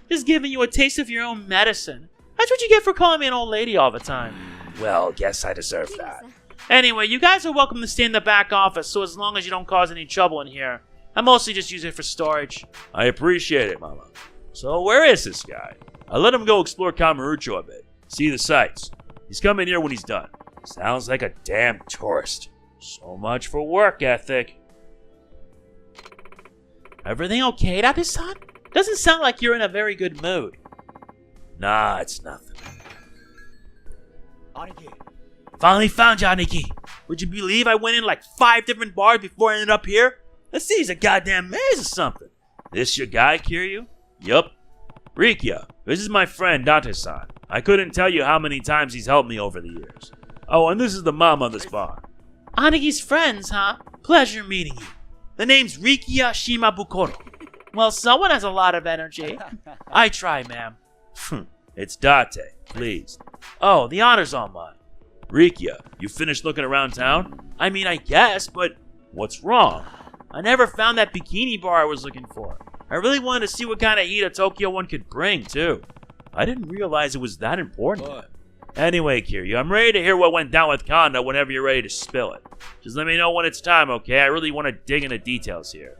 Just giving you a taste of your own medicine. That's what you get for calling me an old lady all the time. Well, guess I deserve that. Anyway, you guys are welcome to stay in the back office, so as long as you don't cause any trouble in here. I mostly just use it for storage. I appreciate it, Mama. So where is this guy? I let him go explore Kamurocho a bit, see the sights. He's coming here when he's done. Sounds like a damn tourist. So much for work ethic. Everything okay, Dade-san? Doesn't sound like you're in a very good mood. Nah, it's nothing. Aniki. Finally found you, Aniki. Would you believe I went in like 5 different bars before I ended up here? This city's a goddamn maze or something. This your guy, Kiryu? Yup. Rikiya, this is my friend Date-san. I couldn't tell you how many times he's helped me over the years. Oh, and this is the mom of this bar. Aniki's friends, huh? Pleasure meeting you. The name's Rikiya Shimabukuro. Well, someone has a lot of energy. I try, ma'am. It's Date, please. Oh, the honor's all mine. Rikiya, you finished looking around town? I mean, I guess, but what's wrong? I never found that bikini bar I was looking for. I really wanted to see what kind of heat a Tokyo one could bring, too. I didn't realize it was that important. Anyway, Kiryu, I'm ready to hear what went down with Kanda whenever you're ready to spill it. Just let me know when it's time, okay? I really want to dig into details here.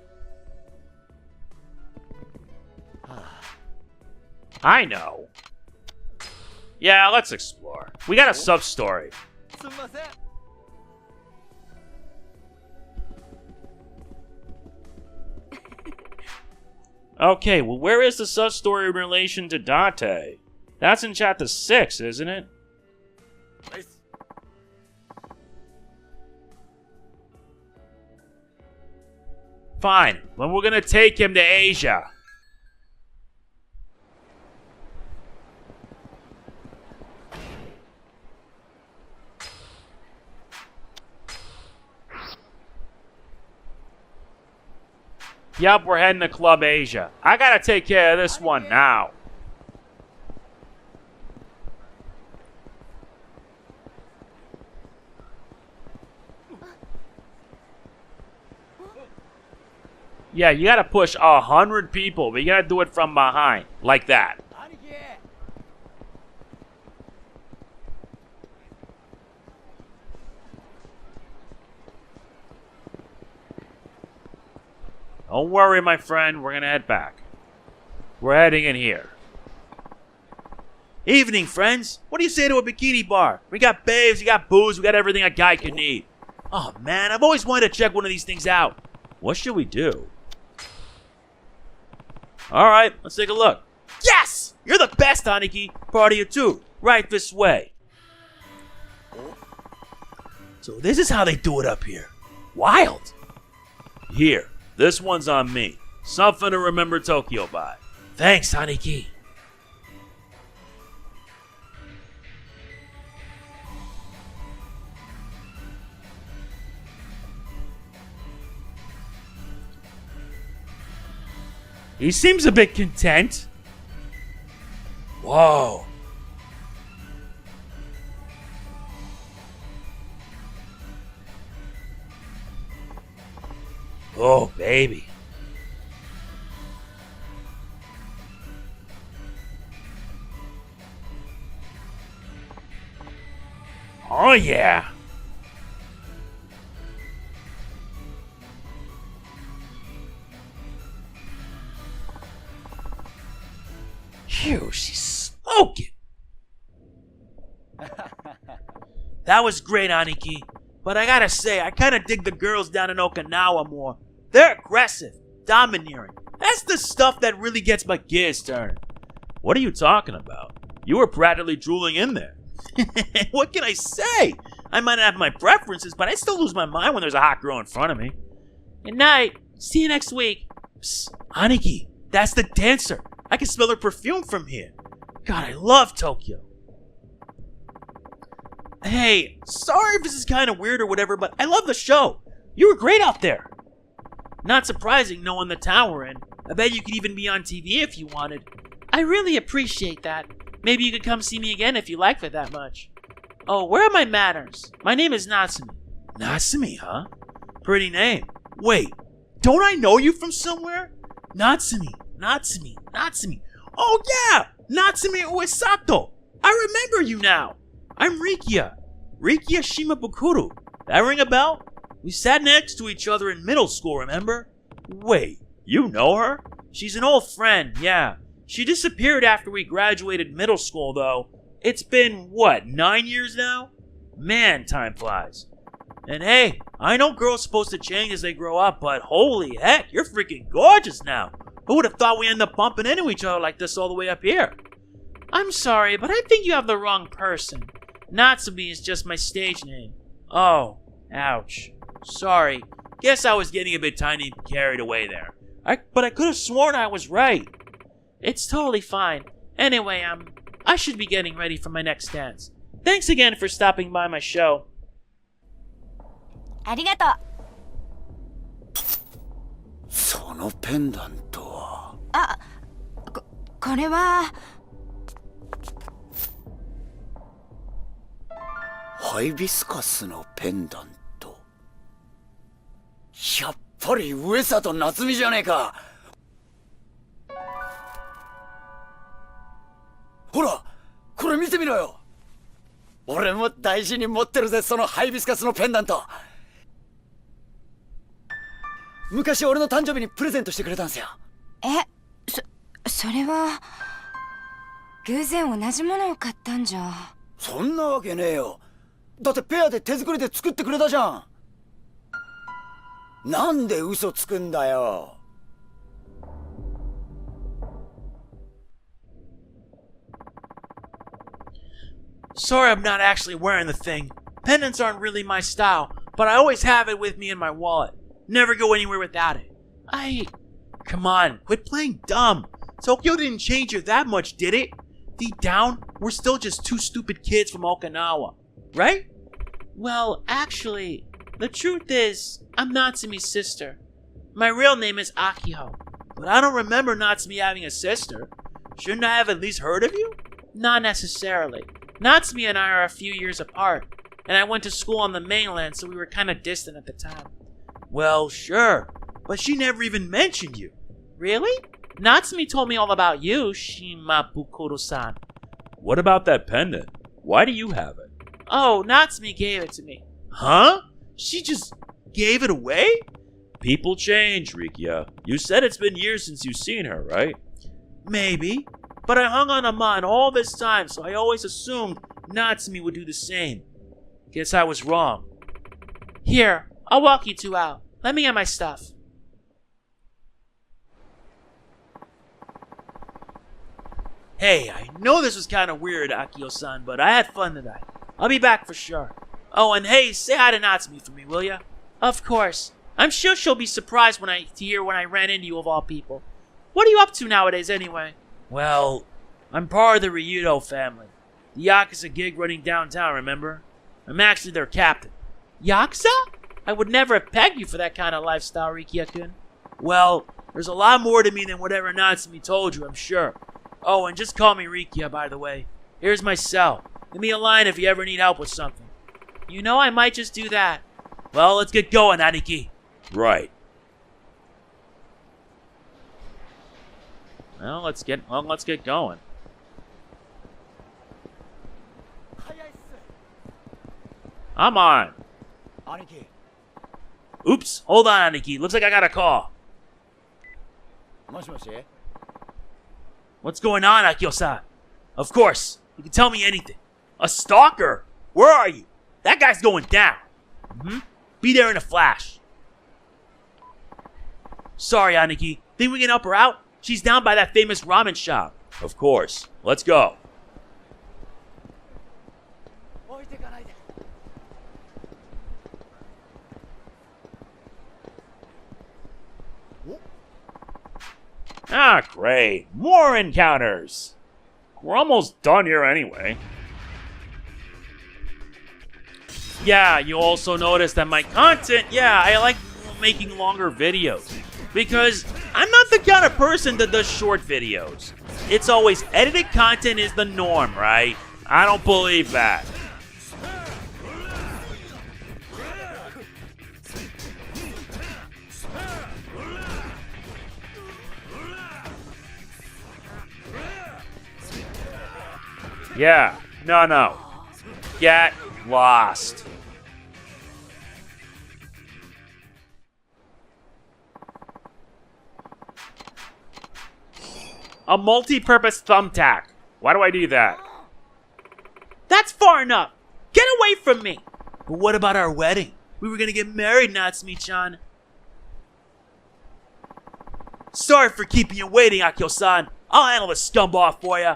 I know. Yeah, let's explore. We got a sub-story. Okay, well, where is the sub-story in relation to Date? That's in chapter 6, isn't it? Fine, then we're gonna take him to Asia. Yup, we're heading to Club Asia. I gotta take care of this one now. Yeah, you gotta push 100 people, but you gotta do it from behind. Like that. Don't worry, my friend. We're gonna head back. We're heading in here. Evening, friends. What do you say to a bikini bar? We got babes, we got booze, we got everything a guy can need. Oh, man, I've always wanted to check one of these things out. What should we do? Alright, let's take a look. Yes! You're the best, Aniki. Part of you too. Right this way. So this is how they do it up here. Wild. Here, this one's on me. Something to remember Tokyo by. Thanks, Aniki. He seems a bit content. Whoa. Oh, baby. Oh, yeah. Phew, she's smoking. That was great, Aniki. But I gotta say, I kinda dig the girls down in Okinawa more. They're aggressive, domineering. That's the stuff that really gets my gears turning. What are you talking about? You were practically drooling in there. What can I say? I might not have my preferences, but I still lose my mind when there's a hot girl in front of me. Good night. See you next week. Psst, Aniki, that's the dancer. I can smell her perfume from here. God, I love Tokyo. Hey, sorry if this is kind of weird or whatever, but I love the show. You were great out there. Not surprising knowing the town we're in. I bet you could even be on TV if you wanted. I really appreciate that. Maybe you could come see me again if you liked it that much. Oh, where are my manners? My name is Natsumi. Natsumi, huh? Pretty name. Wait, don't I know you from somewhere? Natsumi. Oh yeah! Natsumi Uesato! I remember you now! I'm Rikiya. Rikiya Shimabukuro. That ring a bell? We sat next to each other in middle school, remember? Wait, you know her? She's an old friend, yeah. She disappeared after we graduated middle school, though. It's been, 9 years now? Man, time flies. And hey, I know girls supposed to change as they grow up, but holy heck, you're freaking gorgeous now. Who would have thought we end up bumping into each other like this all the way up here? I'm sorry, but I think you have the wrong person. Natsumi is just my stage name. Oh, ouch. Sorry. Guess I was getting a bit tiny and carried away there. But I could have sworn I was right. It's totally fine. Anyway, I should be getting ready for my next dance. Thanks again for stopping by my show. ありがとう。そのペンダントは。あ、これは。ハイビスカスのペンダント。やっぱり上里夏美じゃねえか。ほら、これ見てみろよ。俺も大事に持ってるぜ、そのハイビスカスのペンダント。昔俺の誕生日にプレゼントしてくれたんすよ。それは偶然同じものを買ったんじゃ。そんなわけねえよ。だってペアで手作りで作ってくれたじゃん。なんで嘘つくんだよ。Sorry I'm not actually wearing the thing. Pendants aren't really my style, but I always have it with me in my wallet. Never go anywhere without it. Come on, quit playing dumb. Tokyo didn't change you that much, did it? Deep down, we're still just two stupid kids from Okinawa, right? Well, actually, the truth is, I'm Natsumi's sister. My real name is Akiho, but I don't remember Natsumi having a sister. Shouldn't I have at least heard of you? Not necessarily. Natsumi and I are a few years apart, and I went to school on the mainland, so we were kind of distant at the time. Well, sure, but she never even mentioned you. Really? Natsumi told me all about you, Shimabukuro-san. What about that pendant? Why do you have it? Oh, Natsumi gave it to me. Huh? She just gave it away? People change, Rikiya. You said it's been years since you've seen her, right? Maybe, but I hung on Amon all this time, so I always assumed Natsumi would do the same. Guess I was wrong. Here, I'll walk you two out. Let me get my stuff. Hey, I know this was kind of weird, Akio-san, but I had fun tonight. I'll be back for sure. Oh, and hey, say hi to Natsumi for me, will ya? Of course. I'm sure she'll be surprised to hear when I ran into you of all people. What are you up to nowadays, anyway? Well, I'm part of the Ryudo family. The Yakuza gig running downtown, remember? I'm actually their captain. Yakuza? I would never have pegged you for that kind of lifestyle, Rikiya-kun. Well, there's a lot more to me than whatever Natsumi told you, I'm sure. Oh, and just call me Rikiya, by the way. Here's my cell. Give me a line if you ever need help with something. You know I might just do that. Well, let's get going, Aniki. Right. Well, let's get going. I'm on. 兄貴 Oops, hold on, Aniki. Looks like I got a call. もしもし What's going on, Akio-san? Of course, you can tell me anything. A stalker? Where are you? That guy's going down. Be there in a flash. Sorry, Aniki. Think we can help her out? She's down by that famous ramen shop. Of course. Let's go. 置いてかないで Ah, great. More encounters. We're almost done here anyway. Yeah, you also notice that my content, I like making longer videos. Because I'm not the kind of person that does short videos. It's always edited content is the norm, right? I don't believe that. Yeah, no. Get lost. A multi-purpose thumbtack. Why do I do that? That's far enough. Get away from me. But what about our wedding? We were gonna get married, Natsumi-chan. Sorry for keeping you waiting, Akio-san. I'll handle the scumball for you.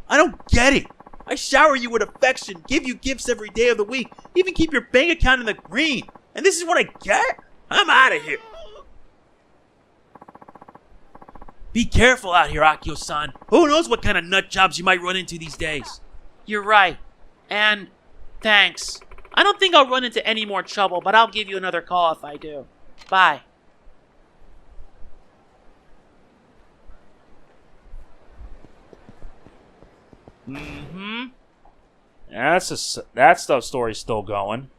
I don't get it. I shower you with affection, give you gifts every day of the week, even keep your bank account in the green. And this is what I get? I'm out of here. Be careful out here, Akio-san. Who knows what kind of nut jobs you might run into these days. You're right. And thanks. I don't think I'll run into any more trouble, but I'll give you another call if I do. Bye. That stuff story's still going.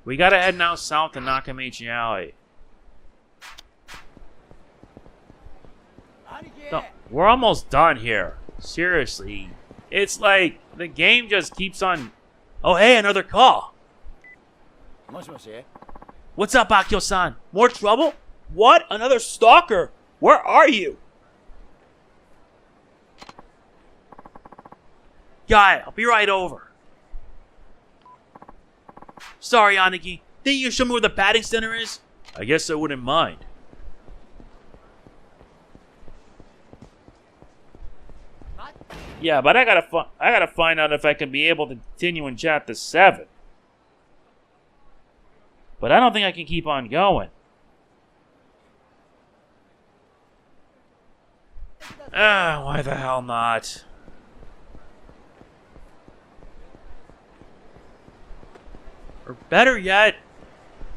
We gotta head now south to Nakamichi Alley. No, we're almost done here. Seriously. It's like the game just keeps on... Oh, hey, another call. もしもし What's up, Akio-san? More trouble? What? Another stalker? Where are you? Got it. I'll be right over. Sorry, Aniki. Think you can show me where the batting center is? I guess I wouldn't mind. Yeah, but I gotta find out if I can be able to continue in chapter 7. But I don't think I can keep on going. Why the hell not? Or better yet,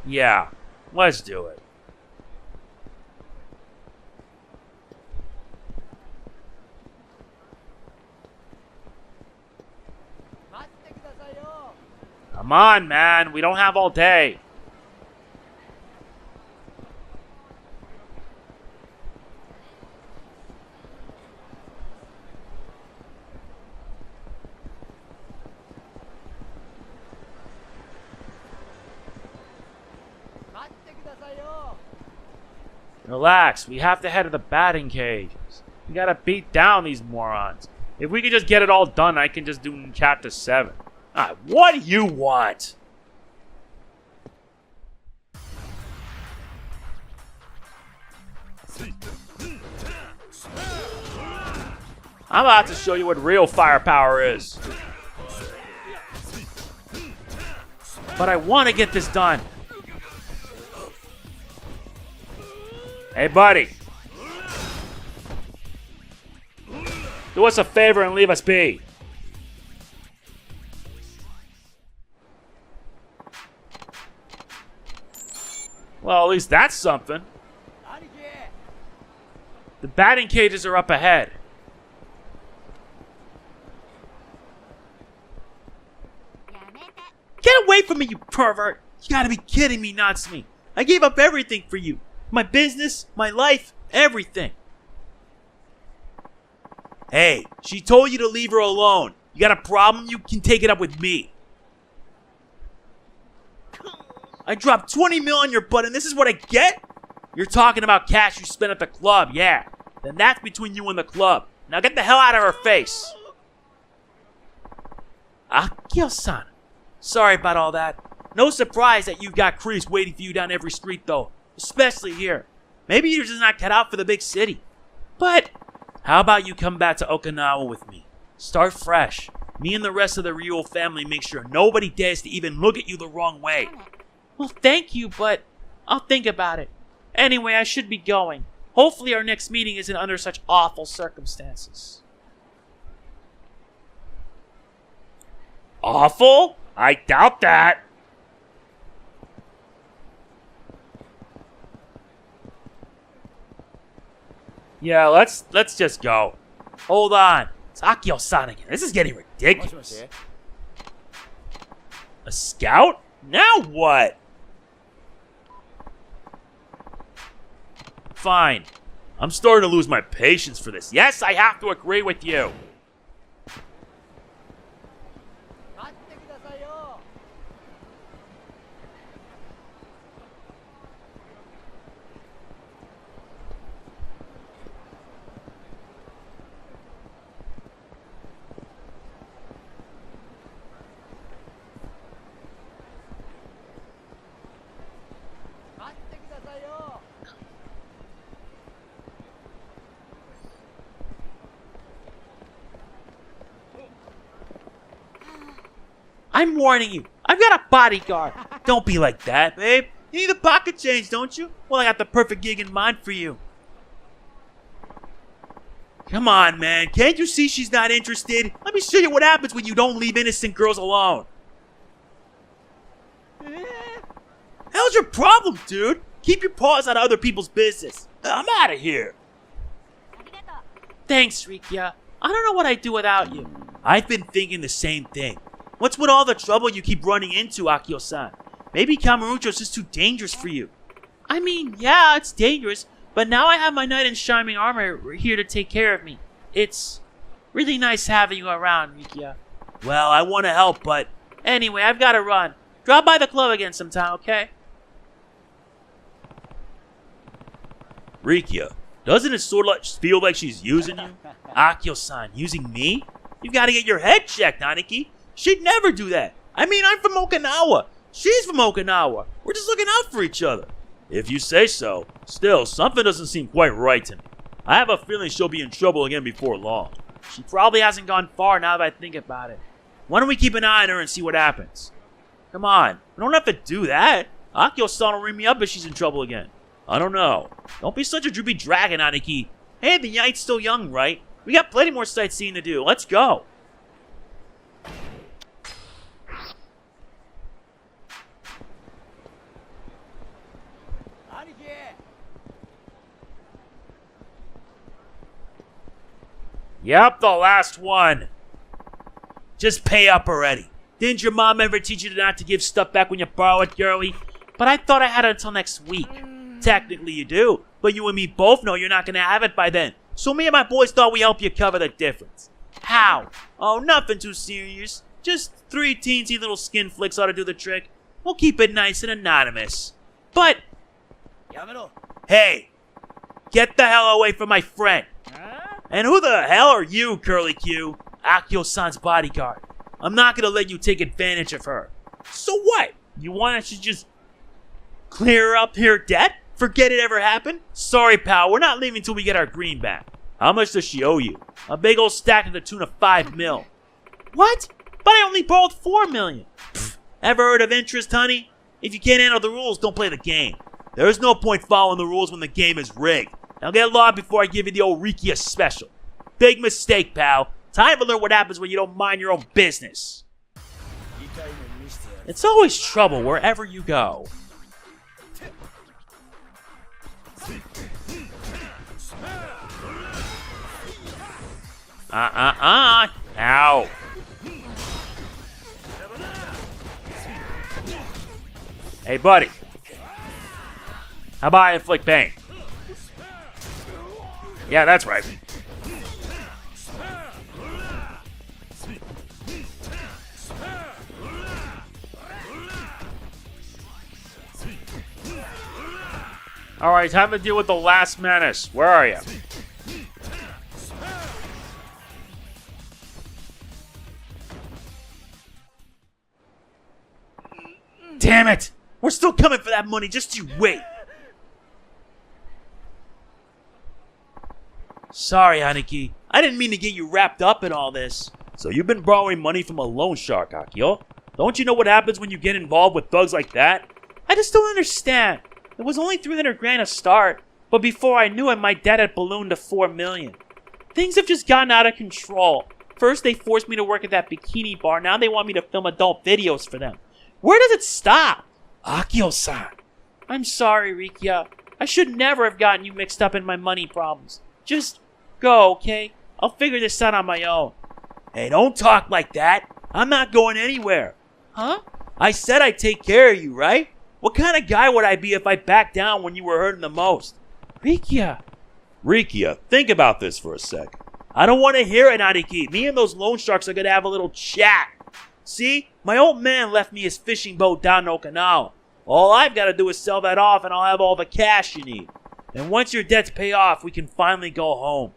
yeah, let's do it. Come on, man, we don't have all day. Relax, we have to head to the batting cages. We gotta beat down these morons. If we could just get it all done, I can just do chapter 7. What do you want? I'm about to show you what real firepower is. But I want to get this done. Hey, buddy. Do us a favor and leave us be. Well, at least that's something. The batting cages are up ahead. Get away from me, you pervert! You gotta be kidding me, Natsumi. I gave up everything for you. My business, my life, everything. Hey, she told you to leave her alone. You got a problem? You can take it up with me. I dropped 20 mil on your butt and this is what I get? You're talking about cash you spent at the club, yeah. Then that's between you and the club. Now get the hell out of her face. Akio-san. Sorry about all that. No surprise that you've got creeps waiting for you down every street though. Especially here. Maybe you're just not cut out for the big city. But how about you come back to Okinawa with me? Start fresh. Me and the rest of the Ryo family make sure nobody dares to even look at you the wrong way. Well, thank you, but I'll think about it. Anyway, I should be going. Hopefully our next meeting isn't under such awful circumstances. Awful? I doubt that. Yeah, let's just go. Hold on. It's Akio-san again. This is getting ridiculous. A scout? Now what? Fine. I'm starting to lose my patience for this. Yes, I have to agree with you. I'm warning you. I've got a bodyguard. Don't be like that, babe. You need a pocket change, don't you? Well, I got the perfect gig in mind for you. Come on, man. Can't you see she's not interested? Let me show you what happens when you don't leave innocent girls alone. How's your problem, dude? Keep your paws out of other people's business. I'm out of here. Thanks, Rikiya. I don't know what I'd do without you. I've been thinking the same thing. What's with all the trouble you keep running into, Akio-san? Maybe Kamurocho's just too dangerous for you. I mean, yeah, it's dangerous, but now I have my knight in shining armor here to take care of me. It's really nice having you around, Rikiya. Well, I want to help, but anyway, I've got to run. Drop by the club again sometime, okay? Rikiya, doesn't it sort of feel like she's using you? Akio-san, using me? You've got to get your head checked, Aniki. She'd never do that. I mean, I'm from Okinawa. She's from Okinawa. We're just looking out for each other. If you say so. Still, something doesn't seem quite right to me. I have a feeling she'll be in trouble again before long. She probably hasn't gone far now that I think about it. Why don't we keep an eye on her and see what happens? Come on. We don't have to do that. Akio-san will ring me up if she's in trouble again. I don't know. Don't be such a droopy dragon, Aniki. Hey, the night's still young, right? We got plenty more sightseeing to do. Let's go. Yep, the last one. Just pay up already. Didn't your mom ever teach you not to give stuff back when you borrow it, girlie? But I thought I had it until next week. Technically you do, but you and me both know you're not going to have it by then. So me and my boys thought we'd help you cover the difference. How? Oh, nothing too serious. Just 3 teensy little skin flicks ought to do the trick. We'll keep it nice and anonymous. But やめろ。 Hey, get the hell away from my friend. And who the hell are you, Curly Q? Akio-san's bodyguard. I'm not gonna let you take advantage of her. So what? You want us to just clear up her debt? Forget it ever happened? Sorry, pal, we're not leaving till we get our green back. How much does she owe you? A big old stack to the tune of 5 mil. What? But I only borrowed 4 million. Pfft, ever heard of interest, honey? If you can't handle the rules, don't play the game. There's no point following the rules when the game is rigged. Now get lost before I give you the old Rikiya special. Big mistake, pal. Time to learn what happens when you don't mind your own business. It's always trouble wherever you go. Ow. Hey, buddy. How about I inflict pain? Yeah, that's right. Alright, time to deal with the last menace. Where are you? Damn it! We're still coming for that money, just you wait! Sorry, Aniki. I didn't mean to get you wrapped up in all this. So you've been borrowing money from a loan shark, Akio? Don't you know what happens when you get involved with thugs like that? I just don't understand. It was only 300 grand to start, but before I knew it, my debt had ballooned to 4 million. Things have just gotten out of control. First, they forced me to work at that bikini bar. Now they want me to film adult videos for them. Where does it stop? Akio-san. I'm sorry, Rikiya. I should never have gotten you mixed up in my money problems. Just go, okay? I'll figure this out on my own. Hey, don't talk like that. I'm not going anywhere. Huh? I said I'd take care of you, right? What kind of guy would I be if I backed down when you were hurting the most? Rikiya. Rikiya, think about this for a sec. I don't want to hear it, Aniki. Me and those loan sharks are going to have a little chat. See? My old man left me his fishing boat down in Okinawa. All I've got to do is sell that off and I'll have all the cash you need. And once your debts pay off, we can finally go home.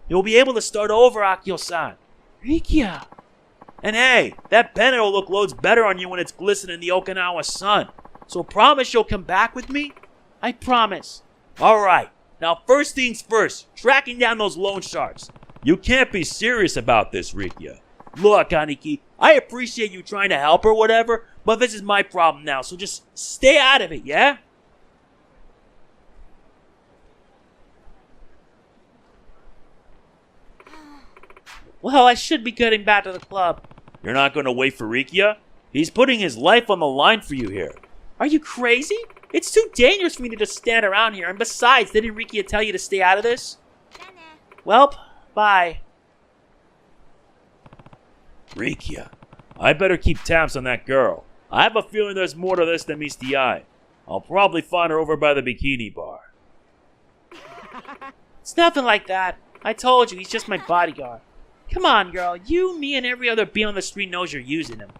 You'll be able to start over, Akio-san. Rikiya. And hey, that pennant will look loads better on you when it's glistening in the Okinawa sun. So promise you'll come back with me? I promise. Alright, now first things first, tracking down those loan sharks. You can't be serious about this, Rikiya. Look, Aniki, I appreciate you trying to help or whatever, but this is my problem now, so just stay out of it, yeah? Well, I should be getting back to the club. You're not going to wait for Rikiya? He's putting his life on the line for you here. Are you crazy? It's too dangerous for me to just stand around here, and besides, didn't Rikiya tell you to stay out of this? Welp, bye. Rikiya, I better keep tabs on that girl. I have a feeling there's more to this than meets the eye. I'll probably find her over by the bikini bar. It's nothing like that. I told you, he's just my bodyguard. Come on, girl. You, me, and every other bee on the street knows you're using him.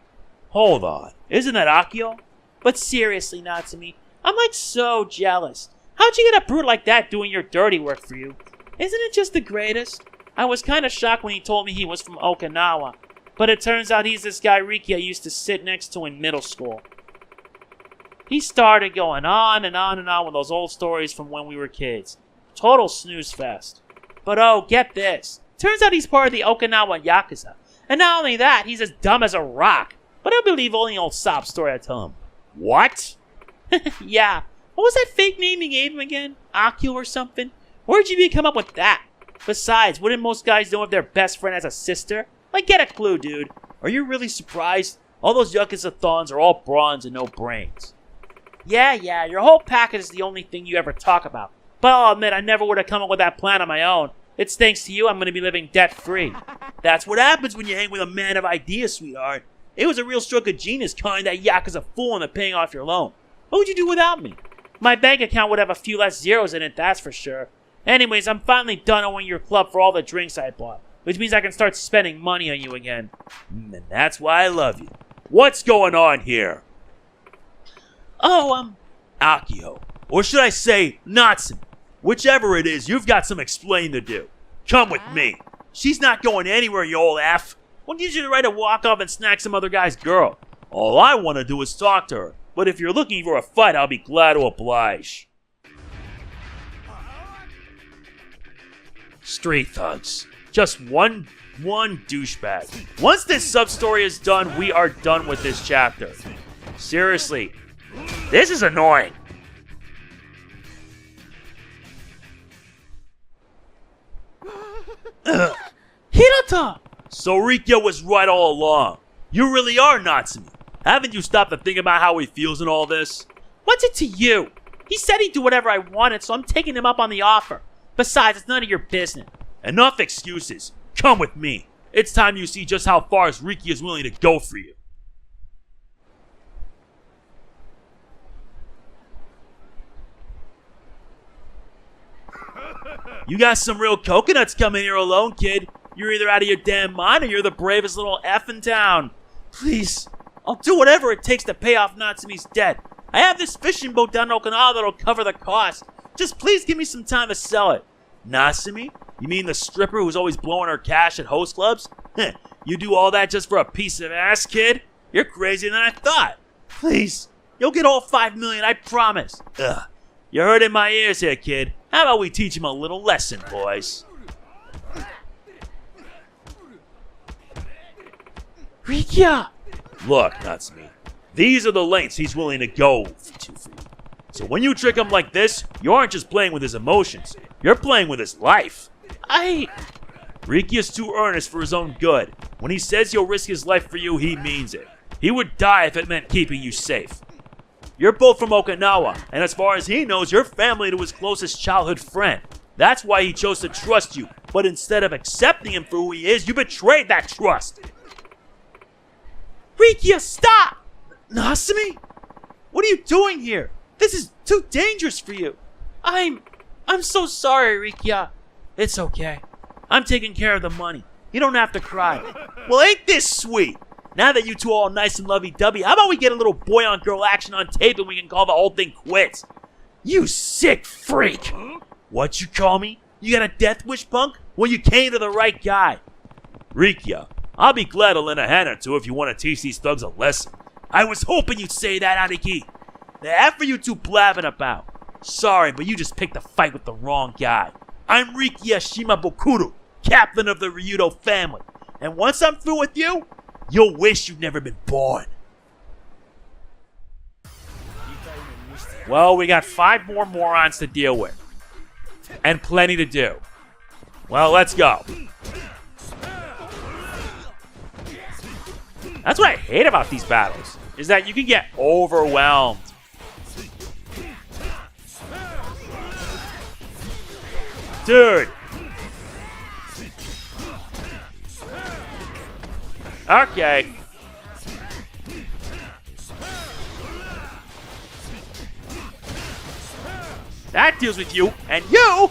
Hold on. Isn't that Akio? But seriously, Natsumi, I'm like so jealous. How'd you get a brute like that doing your dirty work for you? Isn't it just the greatest? I was kind of shocked when he told me he was from Okinawa. But it turns out he's this guy Rikiya used to sit next to in middle school. He started going on and on and on with those old stories from when we were kids. Total snooze fest. But oh, get this. Turns out he's part of the Okinawa Yakuza. And not only that, he's as dumb as a rock. But he'll believe only old sob story I tell him. What? Yeah. What was that fake name he gave him again? Akio or something? Where'd you even come up with that? Besides, wouldn't most guys know if their best friend has a sister? Like, get a clue, dude. Are you really surprised? All those Yakuza-thons are all bronze and no brains. Yeah, your whole package is the only thing you ever talk about. But I'll admit, I never would have come up with that plan on my own. It's thanks to you I'm going to be living debt-free. That's what happens when you hang with a man of ideas, sweetheart. It was a real stroke of genius calling that Yakuza fool into paying off your loan. What would you do without me? My bank account would have a few less zeros in it, that's for sure. Anyways, I'm finally done owing your club for all the drinks I bought, which means I can start spending money on you again. And that's why I love you. What's going on here? Oh, Akio, Or should I say, Natsume? Whichever it is, you've got some explaining to do. Come with me. She's not going anywhere, you old F. We'll need you to write a walk-off and snag some other guy's girl. All I want to do is talk to her. But if you're looking for a fight, I'll be glad to oblige. Street thugs. Just one douchebag. Once this sub-story is done, we are done with this chapter. Seriously, this is annoying. Hinata! So Rikiya was right all along. You really are Natsume. Haven't you stopped to think about how he feels in all this? What's it to you? He said he'd do whatever I wanted, so I'm taking him up on the offer. Besides, it's none of your business. Enough excuses. Come with me. It's time you see just how far Rikiya is willing to go for you. You got some real coconuts coming here alone, kid. You're either out of your damn mind or you're the bravest little F in town. Please, I'll do whatever it takes to pay off Natsume's debt. I have this fishing boat down in Okinawa that'll cover the cost. Just please give me some time to sell it. Natsume? You mean the stripper who's always blowing her cash at host clubs? You do all that just for a piece of ass, kid? You're crazier than I thought. Please, you'll get all $5 million, I promise. Ugh. You're hurting my ears here, kid. How about we teach him a little lesson, boys? Rikiya! Look, Natsume. These are the lengths he's willing to go to for you. So when you trick him like this, you aren't just playing with his emotions. You're playing with his life. Rikiya's too earnest for his own good. When he says he'll risk his life for you, he means it. He would die if it meant keeping you safe. You're both from Okinawa, and as far as he knows, you're family to his closest childhood friend. That's why he chose to trust you, but instead of accepting him for who he is, you betrayed that trust. Rikiya, stop! Natsume? What are you doing here? This is too dangerous for you. I'm so sorry, Rikiya. It's okay. I'm taking care of the money. You don't have to cry. Well, ain't this sweet? Now that you two are all nice and lovey-dovey, how about we get a little boy-on-girl action on tape and we can call the whole thing quits? You sick freak! What you call me? You got a death wish, punk? Well, you came to the right guy. Rikiya, I'll be glad to lend a hand or two if you want to teach these thugs a lesson. I was hoping you'd say that, Aniki. The F are you two blabbing about? Sorry, but you just picked a fight with the wrong guy. I'm Rikiya Shimabukuro, captain of the Ryudo family. And once I'm through with you, you'll wish you'd never been born. Well, we got 5 more morons to deal with. And plenty to do. Well, let's go. That's what I hate about these battles, is that you can get overwhelmed. Dude. Okay. That deals with you, and you!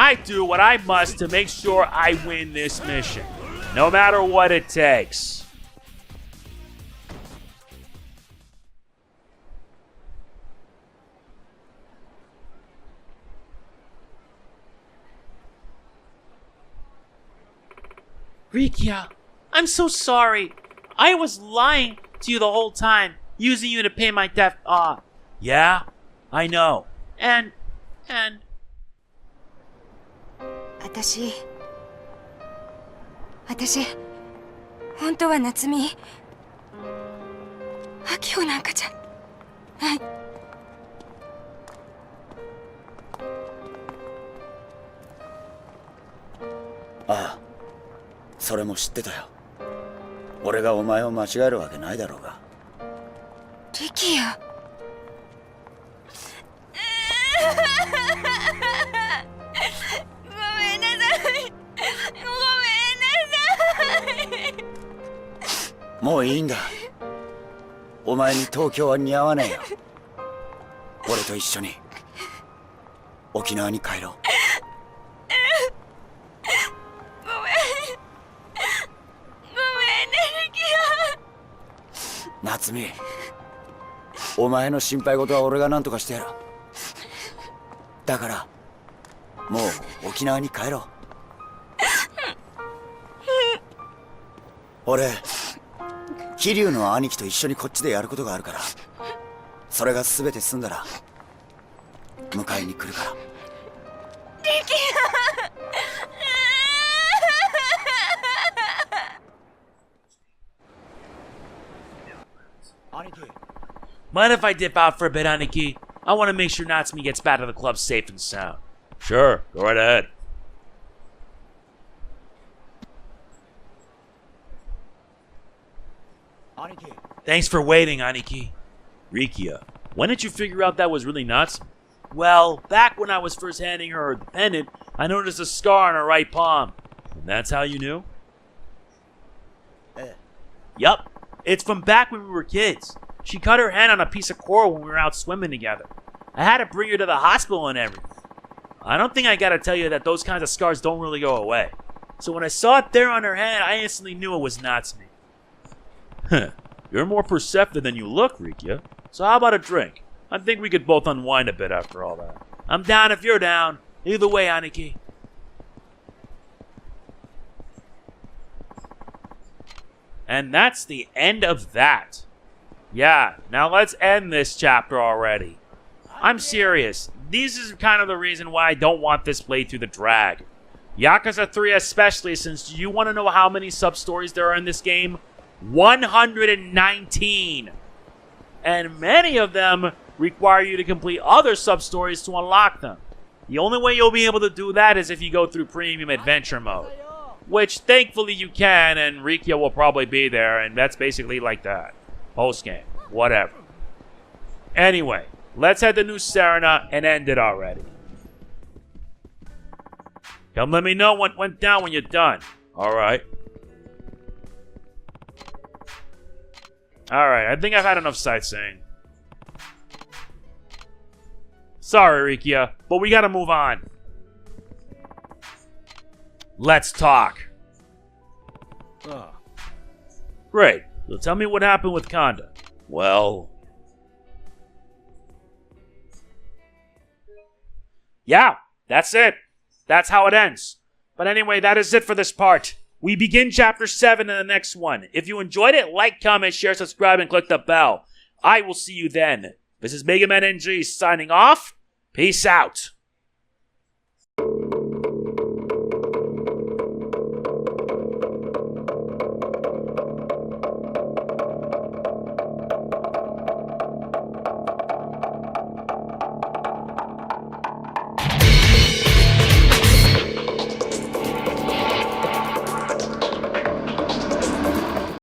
I do what I must to make sure I win this mission, no matter what it takes. Rikiya, I'm so sorry. I was lying to you the whole time, using you to pay my debt off. Yeah, I know. And... 私本当は夏美秋穂なんかじゃない。ああ、それも知ってたよ。俺がお前を間違えるわけないだろうが。リキヤ。ごめんなさい。もういいんだ。お前に東京は似合わねえよ。俺と一緒に沖縄に帰ろう。ごめん。ごめんね、リキヤ。夏美、お前の心配事は俺が何とかしてやる。だからもう沖縄に帰ろう。俺桐生の兄貴と一緒にこっちでやることがあるから、それが全て済んだら迎えに来るから。兄貴、 Mind if I dip out for a bit, Aniki? I want to make sure Natsumi gets back to the club safe and sound. Sure, go right ahead. Aniki. Thanks for waiting, Aniki. Rikiya, when did you figure out that was really Natsumi? Well, back when I was first handing her the pendant, I noticed a scar on her right palm. And that's how you knew? Yup, it's from back when we were kids. She cut her hand on a piece of coral when we were out swimming together. I had to bring her to the hospital and everything. I don't think I gotta tell you that those kinds of scars don't really go away. So when I saw it there on her hand, I instantly knew it was Natsumi. Huh, you're more perceptive than you look, Rikiya. So how about a drink? I think we could both unwind a bit after all that. I'm down if you're down. Either way, Aniki. And that's the end of that. Yeah, now let's end this chapter already. I'm serious. This is kind of the reason why I don't want this playthrough to drag. Yakuza 3 especially, since you want to know how many sub-stories there are in this game? 119! And many of them require you to complete other sub-stories to unlock them. The only way you'll be able to do that is if you go through Premium Adventure Mode. Which, thankfully, you can, and Rikiya will probably be there, and that's basically like that. Post-game. Whatever. Anyway, let's head to New Serena and end it already. Come let me know what went down when you're done. Alright. Alright, I think I've had enough sightseeing. Sorry, Rikiya, but we gotta move on. Let's talk. Great. So tell me what happened with Kanda. Well... yeah, that's it. That's how it ends. But anyway, that is it for this part. We begin Chapter 7 in the next one. If you enjoyed it, like, comment, share, subscribe, and click the bell. I will see you then. This is MegamanNG signing off. Peace out.